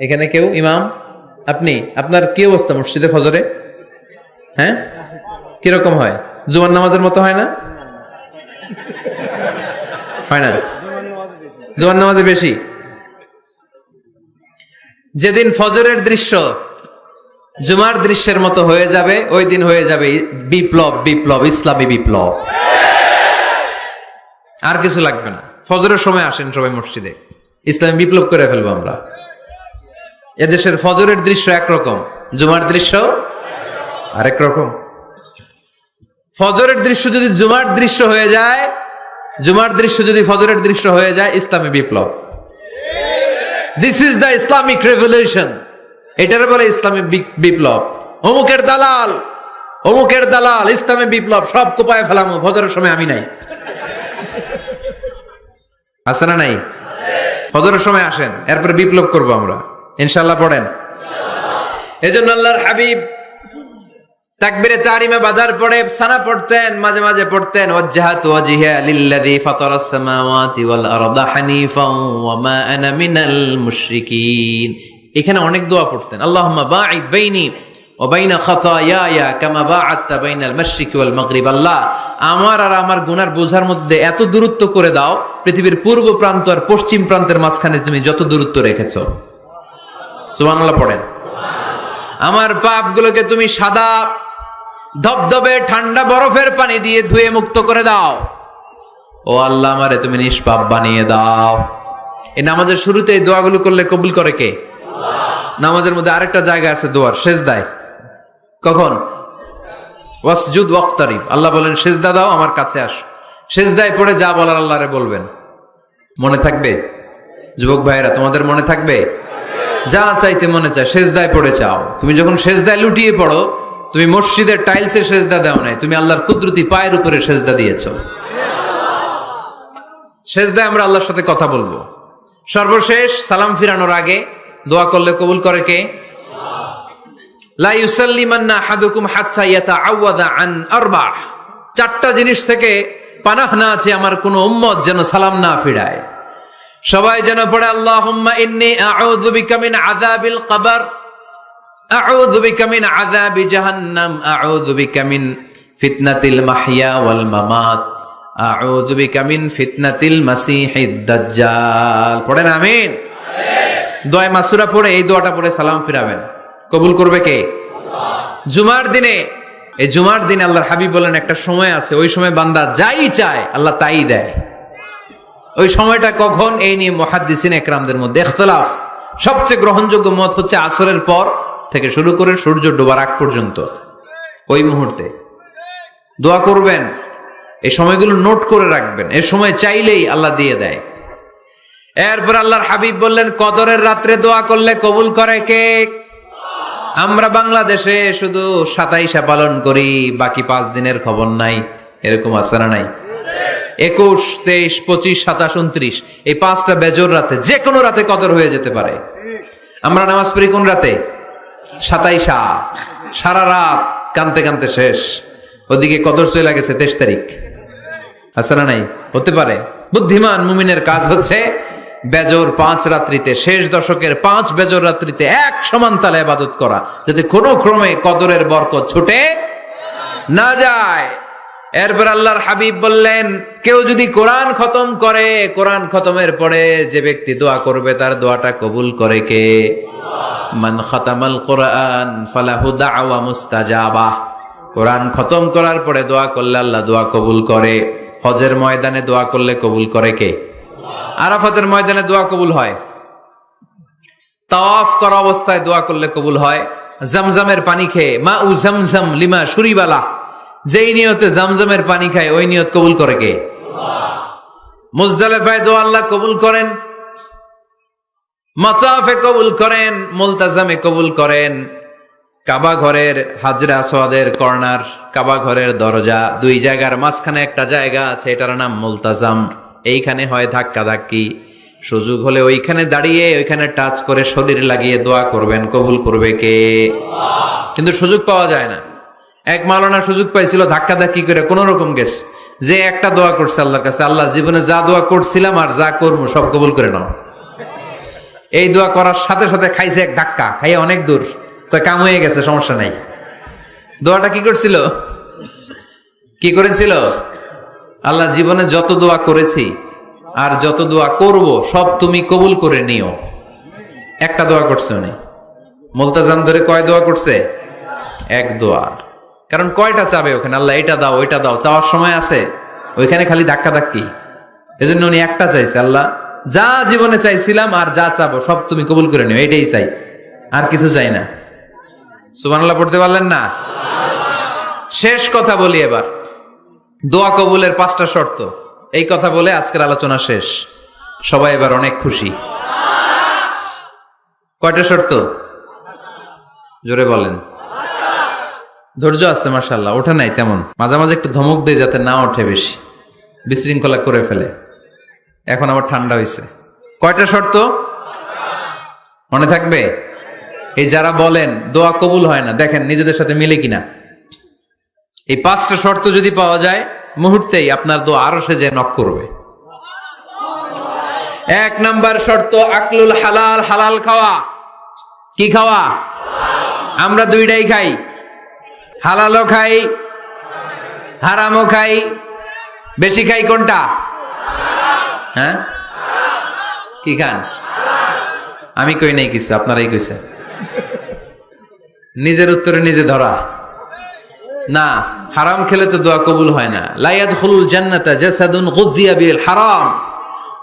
এখানে কেউ? ইমাম আপনি, আপনার কি অবস্থা মসজিদে ফজরে? হ্যাঁ, কিরকম হয়? জুমার নামাজের মতো হয় না? হয় না? জুমার নামাজে বেশি। যেদিন ফজরের দৃশ্য জুমার দৃশ্যের মতো হয়ে যাবে, ওই দিন হয়ে যাবে বিপ্লব, বিপ্লব, ইসলামী বিপ্লব। আর কিছু লাগবে না। ফজরের সময় আসেন সবাই মসজিদে, ইসলামী বিপ্লব করে ফেলবো আমরা। এদেশের ফজরের দৃশ্য একরকম, জুমার দৃশ্য আরেক রকম। ফজরের দৃশ্য যদি জুমার দৃশ্য হয়ে যায়, জুমার দৃশ্য যদি ফজরের দৃশ্য হয়ে যায়, ইসলামী বিপ্লব। This is the Islamic revolution. এটার বলে ইসলামী বিপ্লব। অমুকের দালাল, অমুকের দালাল, ইসলামী বিপ্লব সব কোপায় ফেলামো, ফজরের সময় আমি নাই। আছে না নাই? ফজরের সময় আসেন, এরপরে বিপ্লব করবো আমরা ইনশাআল্লাহ। পড়েন। এজন্য আল্লাহর হাবিব তাকবীরে তাহরিমে বাধার পরে সানা পড়তেন, মাঝে মাঝে পড়তেন ওয়াজহাতু ওয়াজহিয়া লিল্লাযী ফাতারাস সামাওয়াতি ওয়াল আরদা হানিফান ওয়া মা আনা মিনাল মুশরিকিন। এখানে অনেক দোয়া পড়তেন। আল্লাহুম্মা বাঈদ বাইনি ওয়া বাইনা খাতায়ায়া কামা বাআদতা বাইনাল মাশরিকি ওয়াল মাগরিব। আল্লাহ, আমার আর আমার গুনার বোঝার মধ্যে এত দূরত্ব করে দাও, পৃথিবীর পূর্ব প্রান্ত আর পশ্চিম প্রান্তের মাঝখানে তুমি যত দূরত্ব রেখেছো। সুবহানাল্লাহ পড়েন। আমার পাপগুলোকে তুমি সাদা ধবধবে ঠান্ডা বরফের পানি দিয়ে ধুয়ে মুক্ত করে দাও। ও আল্লাহ, আমারে তুমি নিষ্পাপ বানিয়ে দাও। এই নামাজের শুরুতে এই দোয়াগুলো করলে কবুল করে কে? নামাজের মধ্যে আরেকটা জায়গা আছে দোয়ার, সেজদায়। কখন? ওয়াসজুদ ওয়াক্তারিব। আল্লাহ বলেন সেজদা দাও, আমার কাছে আসো। সেজদায় পড়ে যা বলার আল্লাহরে বলবেন। মনে থাকবে? যুবক ভাইরা, তোমাদের মনে থাকবে? যা চাইতে মনে চায় সেজদায় পড়ে চাও। তুমি যখন সেজদায় লুটিয়ে পড়ো, তুমি মসজিদের টাইলসে সেজদা দাও নাই, তুমি আল্লাহর কুদরতি পায়ের উপরে সেজদা দিয়েছো। সেজদায় আমরা আল্লাহর সাথে কথা বলবো। সর্বশেষ সালাম ফিরানোর আগে দোয়া করলে কবুল করে কে? লা ইউসাল্লিমান্না আহাদুকুম হাত্তা ইয়াতাআওয়াযা আন আরবাহ। চারটা জিনিস থেকে পানাহ না আছে আমার কোন উম্মত যেন সালাম না ফিরায়। সবাই যেন পড়ে আল্লাহুম্মা ইন্নী আউযু বিকা মিন আযাবিল কবর, আউযু বিকা মিন আযাবি জাহান্নাম, আউযু বিকা মিন ফিতনাতিল মাহইয়া ওয়াল মামাত, আউযু বিকা মিন ফিতনাতিল মাসিহিদ দাজ্জাল। পড়েন আমিন। দোয়া মাসুরা পড়ে এই দোয়াটা পড়ে সালাম ফিরাবেন। কবুল করবে কে? আল্লাহ। জুমার দিনে, এই জুমার দিনে আল্লাহর হাবিব বলেন একটা সময় আছে, ওই সময় বান্দা যাই চায় আল্লাহ তাই দেয়। ওই সময়টা কখন? এই নিয়ে মুহাদ্দিসিন একরামদের মধ্যে ইখতিলাফ। সবচেয়ে গ্রহণযোগ্য মত হচ্ছে আসরের পর থেকে শুরু করে সূর্য ডোবার আগ পর্যন্ত, ওই মুহূর্তে দোয়া করবেন। এই সময়গুলো নোট করে রাখবেন, এই সময় চাইলেই আল্লাহ দিয়ে দেয়। এরপর আল্লাহর হাবিব বললেন কদরের রাত্রে দোয়া করলে কবুল করে কে? আমরা বাংলাদেশে শুধু 27 পালন করি, বাকি 5 দিনের খবর নাই। এরকম আছে না নাই? 21, 23, 25, 27, 29 এই 5টা বেজোর রাতে, যে কোনো রাতে কদর হয়ে যেতে পারে। আমরা নামাজ পড়ি কোন রাতে? 27। সারা রাত কানতে কানতে শেষ, ওদিকে কদর চলে গেছে 23 তারিখ। আছে না নাই? হতে পারে। বুদ্ধিমান মুমিনের কাজ হচ্ছে বেজর 5 রাত্রিতে, শেষ দশকের 5 বেজর রাত্রিতে এক সমান তালে ইবাদত করা, যাতে কোনো ক্রমে কদরের বরকত ছুটে না যায়। এরপর আল্লাহর হাবিব বললেন কেউ যদি কোরআন খতম করে, কোরআন খতমের পরে যে ব্যক্তি দোয়া করবে তার দোয়াটা কবুল করে কে? মান খাতামাল কোরআন ফালাহু দাওয়া মুস্তাজাবা। কোরআন খতম করার পরে দোয়া করলে আল্লাহ দোয়া কবুল করে। হজের ময়দানে দোয়া করলে কবুল করে কে? আরাফাতের ময়দানে দোয়া কবুল হয়। তাওয়াফ করা অবস্থায় দোয়া করলে কবুল হয়। জামজামের পানি খেয়ে, মা উ জামজাম লিমা শুরিবালা, যেই নিয়তে জামজামের পানি খায় ওই নিয়ত কবুল করে কে? মুজদালিফায় দোয়া আল্লাহ কবুল করেন, মাতাফে কবুল করেন, মুলতাজামে কবুল করেন। কাবা ঘরের হাজরা আসওয়াদের কর্নার, কাবা ঘরের দরজা, 2 জায়গার মাঝখানে একটা জায়গা আছে, এটার নাম মুলতাজাম। এইখানে হয় ধাক্কা ধাক্কি, সুযোগ হলে ওইখানে দাঁড়িয়ে ওইখানে টাচ করে শরীর লাগিয়ে দোয়া করবেন, কবুল করবে কে? কিন্তু সুযোগ পাওয়া যায় না। এক মাওলানা সুযোগ পাইছিল, ধাক্কা ধাক্কি করে কোন রকম গেছে, যে একটা দোয়া করছে আল্লাহর কাছে, আল্লাহ জীবনে যা দোয়া করছিলাম আর যা করবো সব কবুল করে নাও। এই দোয়া করার সাথে সাথে খাইছে এক ধাক্কা, খাইয়ে অনেক দূর, কাম হয়ে গেছে, সমস্যা নাই। দোয়াটা কি করছিল? কি করেছিল? আল্লাহ, জীবনে যত দোয়া করেছি আর যত দোয়া করব সব তুমি কবুল করে নিও। একটা দোয়া করছে উনি। মুলতাজাম ধরে কয় দোয়া করছে? এক দোয়া। কারণ কয়টা চাবে ওখানে? আল্লাহ এটা দাও ওইটা দাও, চাওয়ার সময় আছে ওইখানে? খালি ধাক্কা ধাক্কি। এজন্য উনি একটা চাইছে, আল্লাহ যা জীবনে চাইছিলাম আর যা চাবো সব তুমি কবুল করে নিও, এটাই চাই, আর কিছু চাই না। সুবহানাল্লাহ পড়তে পারলেন না? শেষ কথা বলি এবার, দোয়া কবুলের 5টা শর্ত। এই কথা বলে আজকের আলোচনা শেষ। সবাই এবার অনেক খুশি। কয়টা শর্ত? জোরে বলেন। ধৈর্য আছে মাশাআল্লাহ, ওঠে নাই তেমন, মাঝে মাঝে একটু ধমক দেয় যাতে না ওঠে, বেশি বিশৃঙ্খলা করে ফেলে। এখন আবার ঠান্ডা হয়েছে। কয়টা শর্ত মনে থাকবে? এই যারা বলেন দোয়া কবুল হয় না, দেখেন নিজেদের সাথে মিলে কিনা। এই 5টা শর্ত যদি পাওয়া যায়, মুহূর্তেই আপনার দোয়া আরশে যে নক করবে। 1 নাম্বার শর্ত আকলুল হালাল, হালাল খাওয়া। কি খাওয়া? আমরা দুইটাই খাই, হালালও খাই হারামও খাই। বেশি খাই কোনটা? হ্যাঁ, কি খান? আমি কই নাই কিছু, আপনারাই কইছেন। নিজের উত্তরে নিজে ধরা না। হারাম খেলে তো দোয়া কবুল হয় না। লা ইয়াদখুলুল জান্নাতা জাসাদুন গুযিয়া বিল হারাম।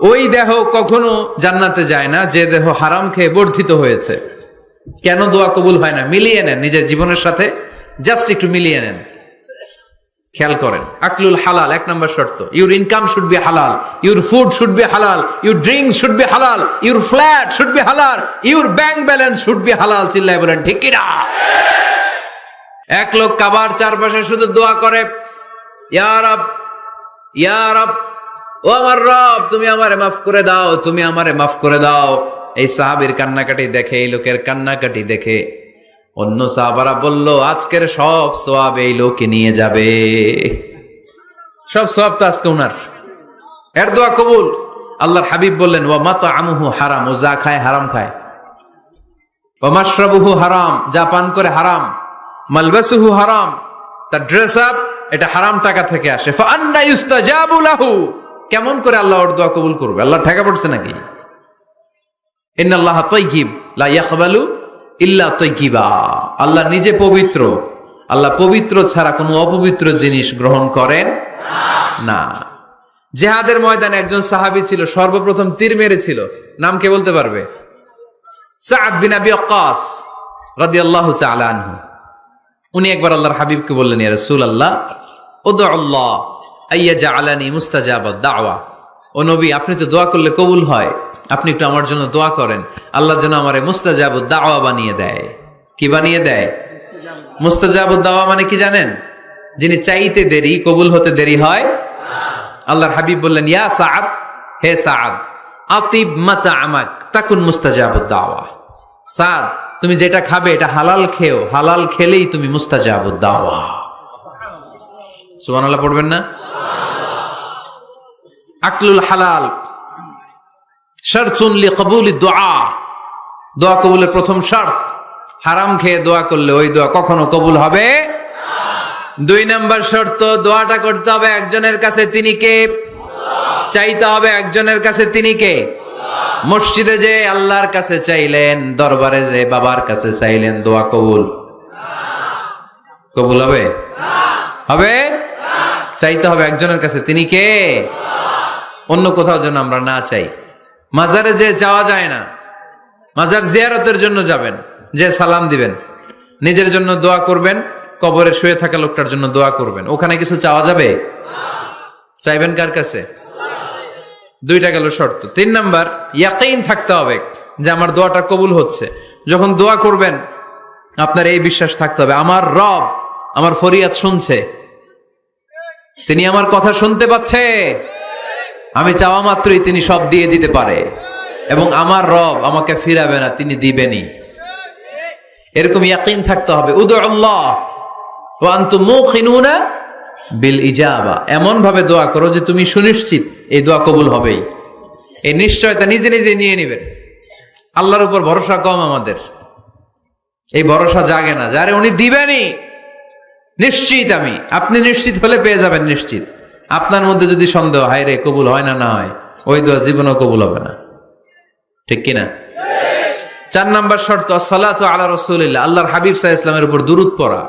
ওই দেহ কখনো জান্নাতে যায় না যে দেহ হারাম খেয়ে বর্ধিত হয়েছে। কেন দোয়া কবুল হয় না? মিলিয়ে নেন নিজের জীবনের সাথে, জাস্ট একটু মিলিয়ে নেন, খেয়াল করেন। আকলুল হালাল 1 নাম্বার শর্ত। ইউর ইনকাম শুড বি হালাল, ইউর ফুড শুড বি হালাল, ইউর ড্রিঙ্কস শুড বি হালাল, ইউর ফ্ল্যাট শুড বি হালাল, your bank balance should be হালাল। চিল্লায় বলেন ঠিক কিনা? এক লোক কাবার চারপাশে শুধু দোয়া করে, ইয়া রব, ইয়া রব, ও আমার রব তুমি আমারে মাফ করে দাও, তুমি আমারে মাফ করে দাও। এই সাহাবীর কান্নাকাটি দেখে, এই লোকের কান্নাকাটি দেখে অন্য সাহাবারা বলল, আজকের সব সওয়াব এই লোকে নিয়ে যাবে। সব সওয়াব তো আজকে উনার। এর দোয়া কবুল। আল্লাহর হাবিব বললেন, ওয়া মাতআমুহু হারাম, ও যা খায় হারাম খায়। ওয়া মাশরাবুহু হারাম, যা পান করে হারাম। মালবাসুহু হারাম, তার ড্রেস আপ এটা হারাম টাকা থেকে আসে। ফা আন্না ইউস্তাজাবু লাহু, কেমন করে আল্লাহ ওর দোয়া কবুল করবে? আল্লাহ ঠেকা পড়ছে নাকি? ইন্নাল্লাহা তাইয়্যিব লা ইয়াকবালু ইল্লা তাইয়্যিবা। আল্লাহ নিজে পবিত্র, আল্লাহ পবিত্র ছাড়া কোনো অপবিত্র জিনিস গ্রহণ করেন না। জিহাদের ময়দানে একজন সাহাবী ছিল, সর্বপ্রথম তীর মেরেছিল। নাম কে বলতে পারবে? সাআদ বিন আবি ওয়াক্কাস রাদিয়াল্লাহু তাআলা আনহু। উনি একবার আল্লাহর হাবিবকে বললেন, ইয়া রাসূলুল্লাহ উদউ আল্লাহ আইয়াজআলানি মুস্তাজাবাদ দাওয়া। ও নবী, আপনি তো দোয়া করলে কবুল হয়, আপনি একটু আমার জন্য দোয়া করেন, আল্লাহ যেন আমারে মুস্তাজাবুদ দাওয়া বানিয়ে দেয়। কি বানিয়ে দেয়? মুস্তাজাবুদ দাওয়া মানে কি জানেন? যিনি চাইতে দেরি, কবুল হতে দেরি হয়। আল্লাহর হাবিব বললেন, ইয়া সাআদ, হে সাআদ, আতিব মাতআমাক তাকুন মুস্তাজাবুদ দাওয়া। সাআদ, তুমি যেটা খাবে এটা হালাল খেও, হালাল খেলেই তুমি মুস্তাজাবুদ দাওয়া। সুবহানাল্লাহ পড়বেন না? আকলুল হালাল শারতুন লিকবুলি দুআ, দোয়া কবুলের প্রথম শর্ত। হারাম খেয়ে দোয়া করলে ওই দোয়া কখনো কবুল হবে না। 2 নাম্বার শর্ত, দোয়াটা করতে হবে একজনের কাছে, তিনি কে? চাইতে হবে একজনের কাছে, তিনি কে? মসজিদে যে আল্লাহর কাছে চাইলেন, দরবারে যে বাবার কাছে চাইলেন, দোয়া কবুল কবুল হবে? হবে? চাইতে হবে একজনের কাছে, তিনি কে? অন্য কোথাও যেন আমরা না চাই। মাজারে যে চাওয়া যায় না। মাজার জিয়ারতের জন্য যাবেন, যে সালাম দিবেন, নিজের জন্য দোয়া করবেন, কবরে শুয়ে থাকা লোকটার জন্য দোয়া করবেন। ওখানে কিছু চাওয়া যাবে? চাইবেন কার কাছে? 2টা গেল শর্ত। 3 নাম্বার, ইয়াকিন থাকতে হবে যে আমার দোয়াটা কবুল হচ্ছে। যখন দোয়া করবেন আপনার এই বিশ্বাস থাকতে হবে, আমার রব আমার ফরিয়াদ শুনছে, তিনি আমার কথা শুনতে পাচ্ছে, আমি চাওয়া মাত্রই তিনি সব দিয়ে দিতে পারে, এবং আমার রব আমাকে ফিরাবে না, তিনি দিবেনই। এরকম ইয়াকিন থাকতে হবে। উদু আল্লাহ ওয়া আনতুম মুকিনুনা বিল ইজাবা, এমন ভাবে দোয়া করো যে তুমি সুনিশ্চিত এই দোয়া কবুল হবেই। এই নিশ্চয়তা নিজে নিজে নিয়ে নেবেন। আল্লাহর উপর ভরসা কম আমাদের, এই ভরসা জাগে না, যারে উনি দিবেনই নিশ্চিত আমি, আপনি নিশ্চিত হলে পেয়ে যাবেন নিশ্চিত। আপনার মধ্যে যদি সন্দেহ, হায় রে কবুল হয় না না হয়, ওই দোয়া জীবনও কবুল হবে না, ঠিক কিনা? 4 নাম্বার শর্ত আসসালাতু আলা রাসূলিল্লাহ, আল্লাহর হাবিব সাল্লাল্লাহু আলাইহি ওয়াসাল্লামের উপর দুরূদ পড়া।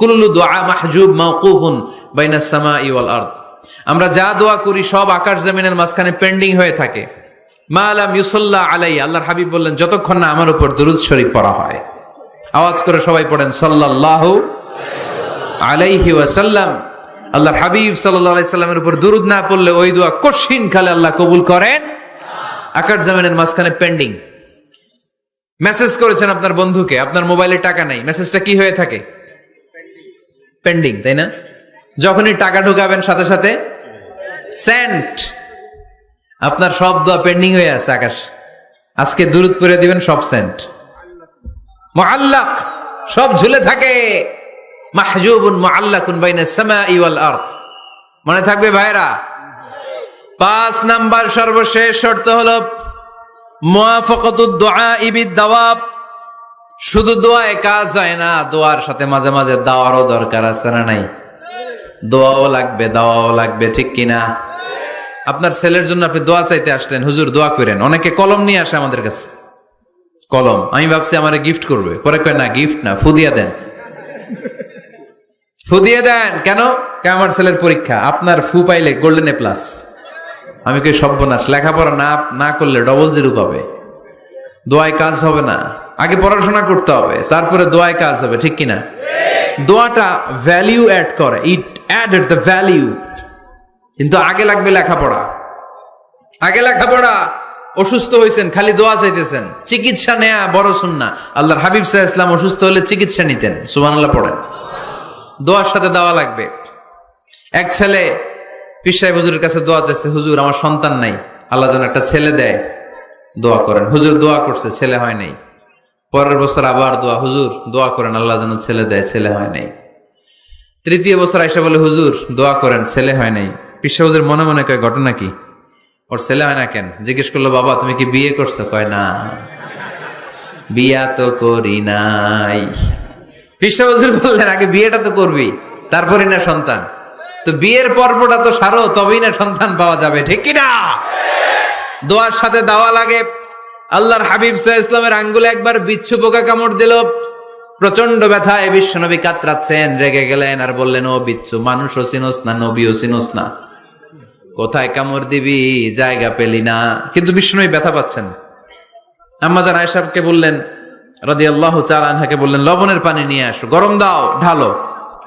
কুল্লু দুআ মাহজুব মাওকুফুন বাইনাস সামাই ওয়াল আরদ, আমরা যা দোয়া করি সব আকাশ জমিনের মাঝখানে পেন্ডিং হয়ে থাকে। মা লাম ইউসাল্লা আলাইহি, আল্লাহর হাবিব বললেন যতক্ষণ না আমার উপর দুরূদ শরীফ পড়া হয়। আওয়াজ করে সবাই পড়েন সাল্লাল্লাহু আলাইহি ওয়াসাল্লাম। আল্লাহর হাবিব সাল্লাল্লাহু আলাইহি সাল্লামের উপর দুরূদ না পড়লে ওই দোয়া কঠিন কালে আল্লাহ কবুল করেন, আকাশ জমিনের মাঝখানে পেন্ডিং। মেসেজ করেছেন আপনার বন্ধুকে, আপনার মোবাইলে টাকা নাই, মেসেজটা কি হয়ে থাকে? পেন্ডিং, তাই না? যখনই টাকা ঢুকাবেন সাথে সাথে সেন্ট, আপনার সব দোয়া পেন্ডিং হয়ে আছে আকাশ। আজকে দুরূদ পড়ে দিবেন, সব সেন্ট, মুআল্লাক, সব ঝুলে থাকে। মাহজুবুন মুআল্লাকুন বাইনাস সামাই ওয়াল আরদ, মনে থাকবে ভাইরা? 5 নাম্বার সর্বশেষ শর্ত হলো মুওয়াফাকাতুদ দুআই বিদ-দাওয়াব। শুধু দোয়ায় কাজ হয় না, দোয়ার সাথে মাঝে মাঝে দাওয়ারও দরকার আছে না নাই? দোয়াও লাগবে, দাওয়াও লাগবে, ঠিক কিনা? আপনার ছেলের জন্য আপনি দোয়া চাইতে আসলেন, হুজুর দোয়া করেন। অনেকে কলম নিয়ে আসে আমাদের কাছে, কলম। আমি ভাবছি আমারে গিফট করবে, পরে কয় না গিফট না, ফুদিয়া দেন। ফুদিয়ে দেন কেন? আমার ছেলের পরীক্ষা, আপনার ফু পাইলে গোল্ডেন এ প্লাস। আমি কই সর্বনাশ, লেখাপড়া না করলে ডবল জিরো পাবে, দোয়ায় কাজ হবে না। আগে পড়াশোনা করতে হবে, তারপরে দোয়ায় কাজ হবে, ঠিক কিনা? দোয়াটা ভ্যালিউ অ্যাড করে, ইট অ্যাডেড দ্য ভ্যালিউ। কিন্তু আগে লাগবে লেখাপড়া, আগে লেখাপড়া। অসুস্থ হয়েছেন, খালি দোয়া চাইতেছেন, চিকিৎসা নেয়া বড় সুন্নাহ। আল্লাহর হাবিব সাল্লাল্লাহু আলাইহি ওয়াসাল্লাম অসুস্থ হলে চিকিৎসা নিতেন, সুবহানাল্লাহ পড়েন। দোয়ার সাথে দেওয়া লাগবে। এক ছেলে পীর সাহেব হুজুরের কাছে দোয়া চাইছে, হুজুর আমার সন্তান নাই, আল্লাহ যেন একটা ছেলে দেয়, দোয়া করেন। হুজুর দোয়া করছে, ছেলে হয় নাই। পরের বছর আবার দোয়া, হুজুর দোয়া করেন আল্লাহ যেন ছেলে দেয়, ছেলে হয় নাই। তৃতীয় বছর আইসা বলে, হুজুর দোয়া করেন, ছেলে হয় নাই। পীর সাহেব হুজুর মনে মনে কয় ঘটনা কি, ওর ছেলে হয় না কেন? জিজ্ঞেস করলো, বাবা তুমি কি বিয়ে করছো? কয় না, বিয়া তো করি নাই। পীর সাহেব হুজুর বললেন, আগে বিয়েটা তো করবি, তারপরে না সন্তান। তো বিয়ের পর্বটা তো সারো, তবেই না সন্তান পাওয়া যাবে, ঠিক কিনা? দোয়ার সাথে দেওয়া লাগে। আল্লাহর হাবিব সাল্লাল্লাহু আলাইহি ওয়াসাল্লামের আঙ্গুলে একবার বিচ্ছু পোকা কামড় দিল, প্রচন্ড ব্যথায় বিশ্বনবী কাতরাচ্ছেন, রেগে গেলেন আর বললেন, ও বিচ্ছু, মানুষও চিনোস না, নবীও চিনোস না, কোথায় কামড় দিবি, জায়গা পেলি না। কিন্তু বিশ্বনবী ব্যথা পাচ্ছেন। আম্মা জান আয়েশাকে বললেন রাদিয়াল্লাহু তাআলা আনহাকে বললেন, লবণের পানি নিয়ে আসো, গরম দাও, ঢালো।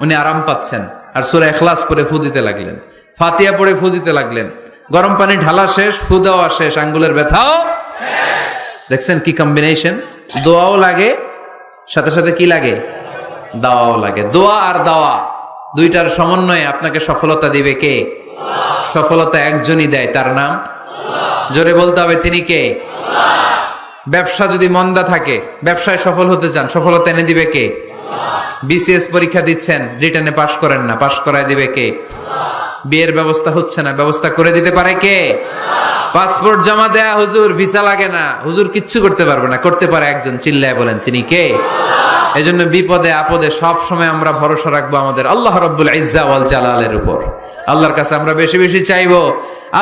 উনি আরাম পাচ্ছেন আর সূরা ইখলাস পড়ে ফু দিতে লাগলেন, ফাতিহা পড়ে ফু দিতে লাগলেন। গরম পানি ঢালা শেষ, ফু দেওয়া শেষ, আঙ্গুলের ব্যথাও। দেখছেন কি কম্বিনেশন? দোয়াও লাগে, সাথে সাথে কি লাগে? দাওয়াও লাগে। দোয়া আর দাওয়া দুইটার সমন্বয়ে আপনাকে সফলতা দিবে কে? সফলতা একজনই দেয়, তার নাম জোরে বলতে হবে, তিনি কে? ব্যবসা যদি মন্দা থাকে, ব্যবসায় সফল হতে চান, সফলতা এনে দিবে কে? বিসিএস পরীক্ষা দিচ্ছেন, রিটেনে পাশ করেন না, পাশ করায় দিবে কে? বিয়ের ব্যবস্থা হচ্ছে না, ব্যবস্থা করে দিতে পারে কে? পাসপোর্ট জমা দেয়া, হুজুর ভিসা লাগে না, হুজুর কিচ্ছু করতে পারবে না, করতে পারে একজন, চিল্লায় বলেন তিনি কে? এজন্য বিপদে আপদে সব সময় আমরা ভরসা রাখবো আমাদের আল্লাহ রাব্বুল ইজ্জা ওয়াল জালালের উপর। আল্লাহর কাছে আমরা বেশি বেশি চাইবো,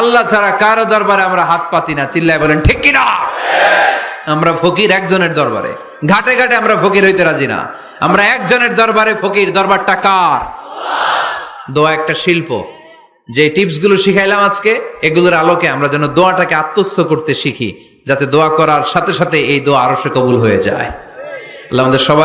আল্লাহ ছাড়া কারো দরবারে আমরা হাত পাতি না, চিল্লায় বলেন ঠিক কিনা? আমরা ফকির একজনের দরবারে, ঘাটে ঘাটে আমরা ফকির হইতে রাজি না, আমরা একজনের দরবারে ফকির। দরবারটা কার? দোয়া একটা শিল্প। যে টিপস গুলো শিখাইলাম আজকে, এগুলোর আলোকে আমরা যেন দোয়াটাকে আত্মস্থ করতে শিখি, যাতে দোয়া করার সাথে সাথে এই দোয়া আরশে কবুল হয়ে যায়। আল্লাহ আমাদের সবাই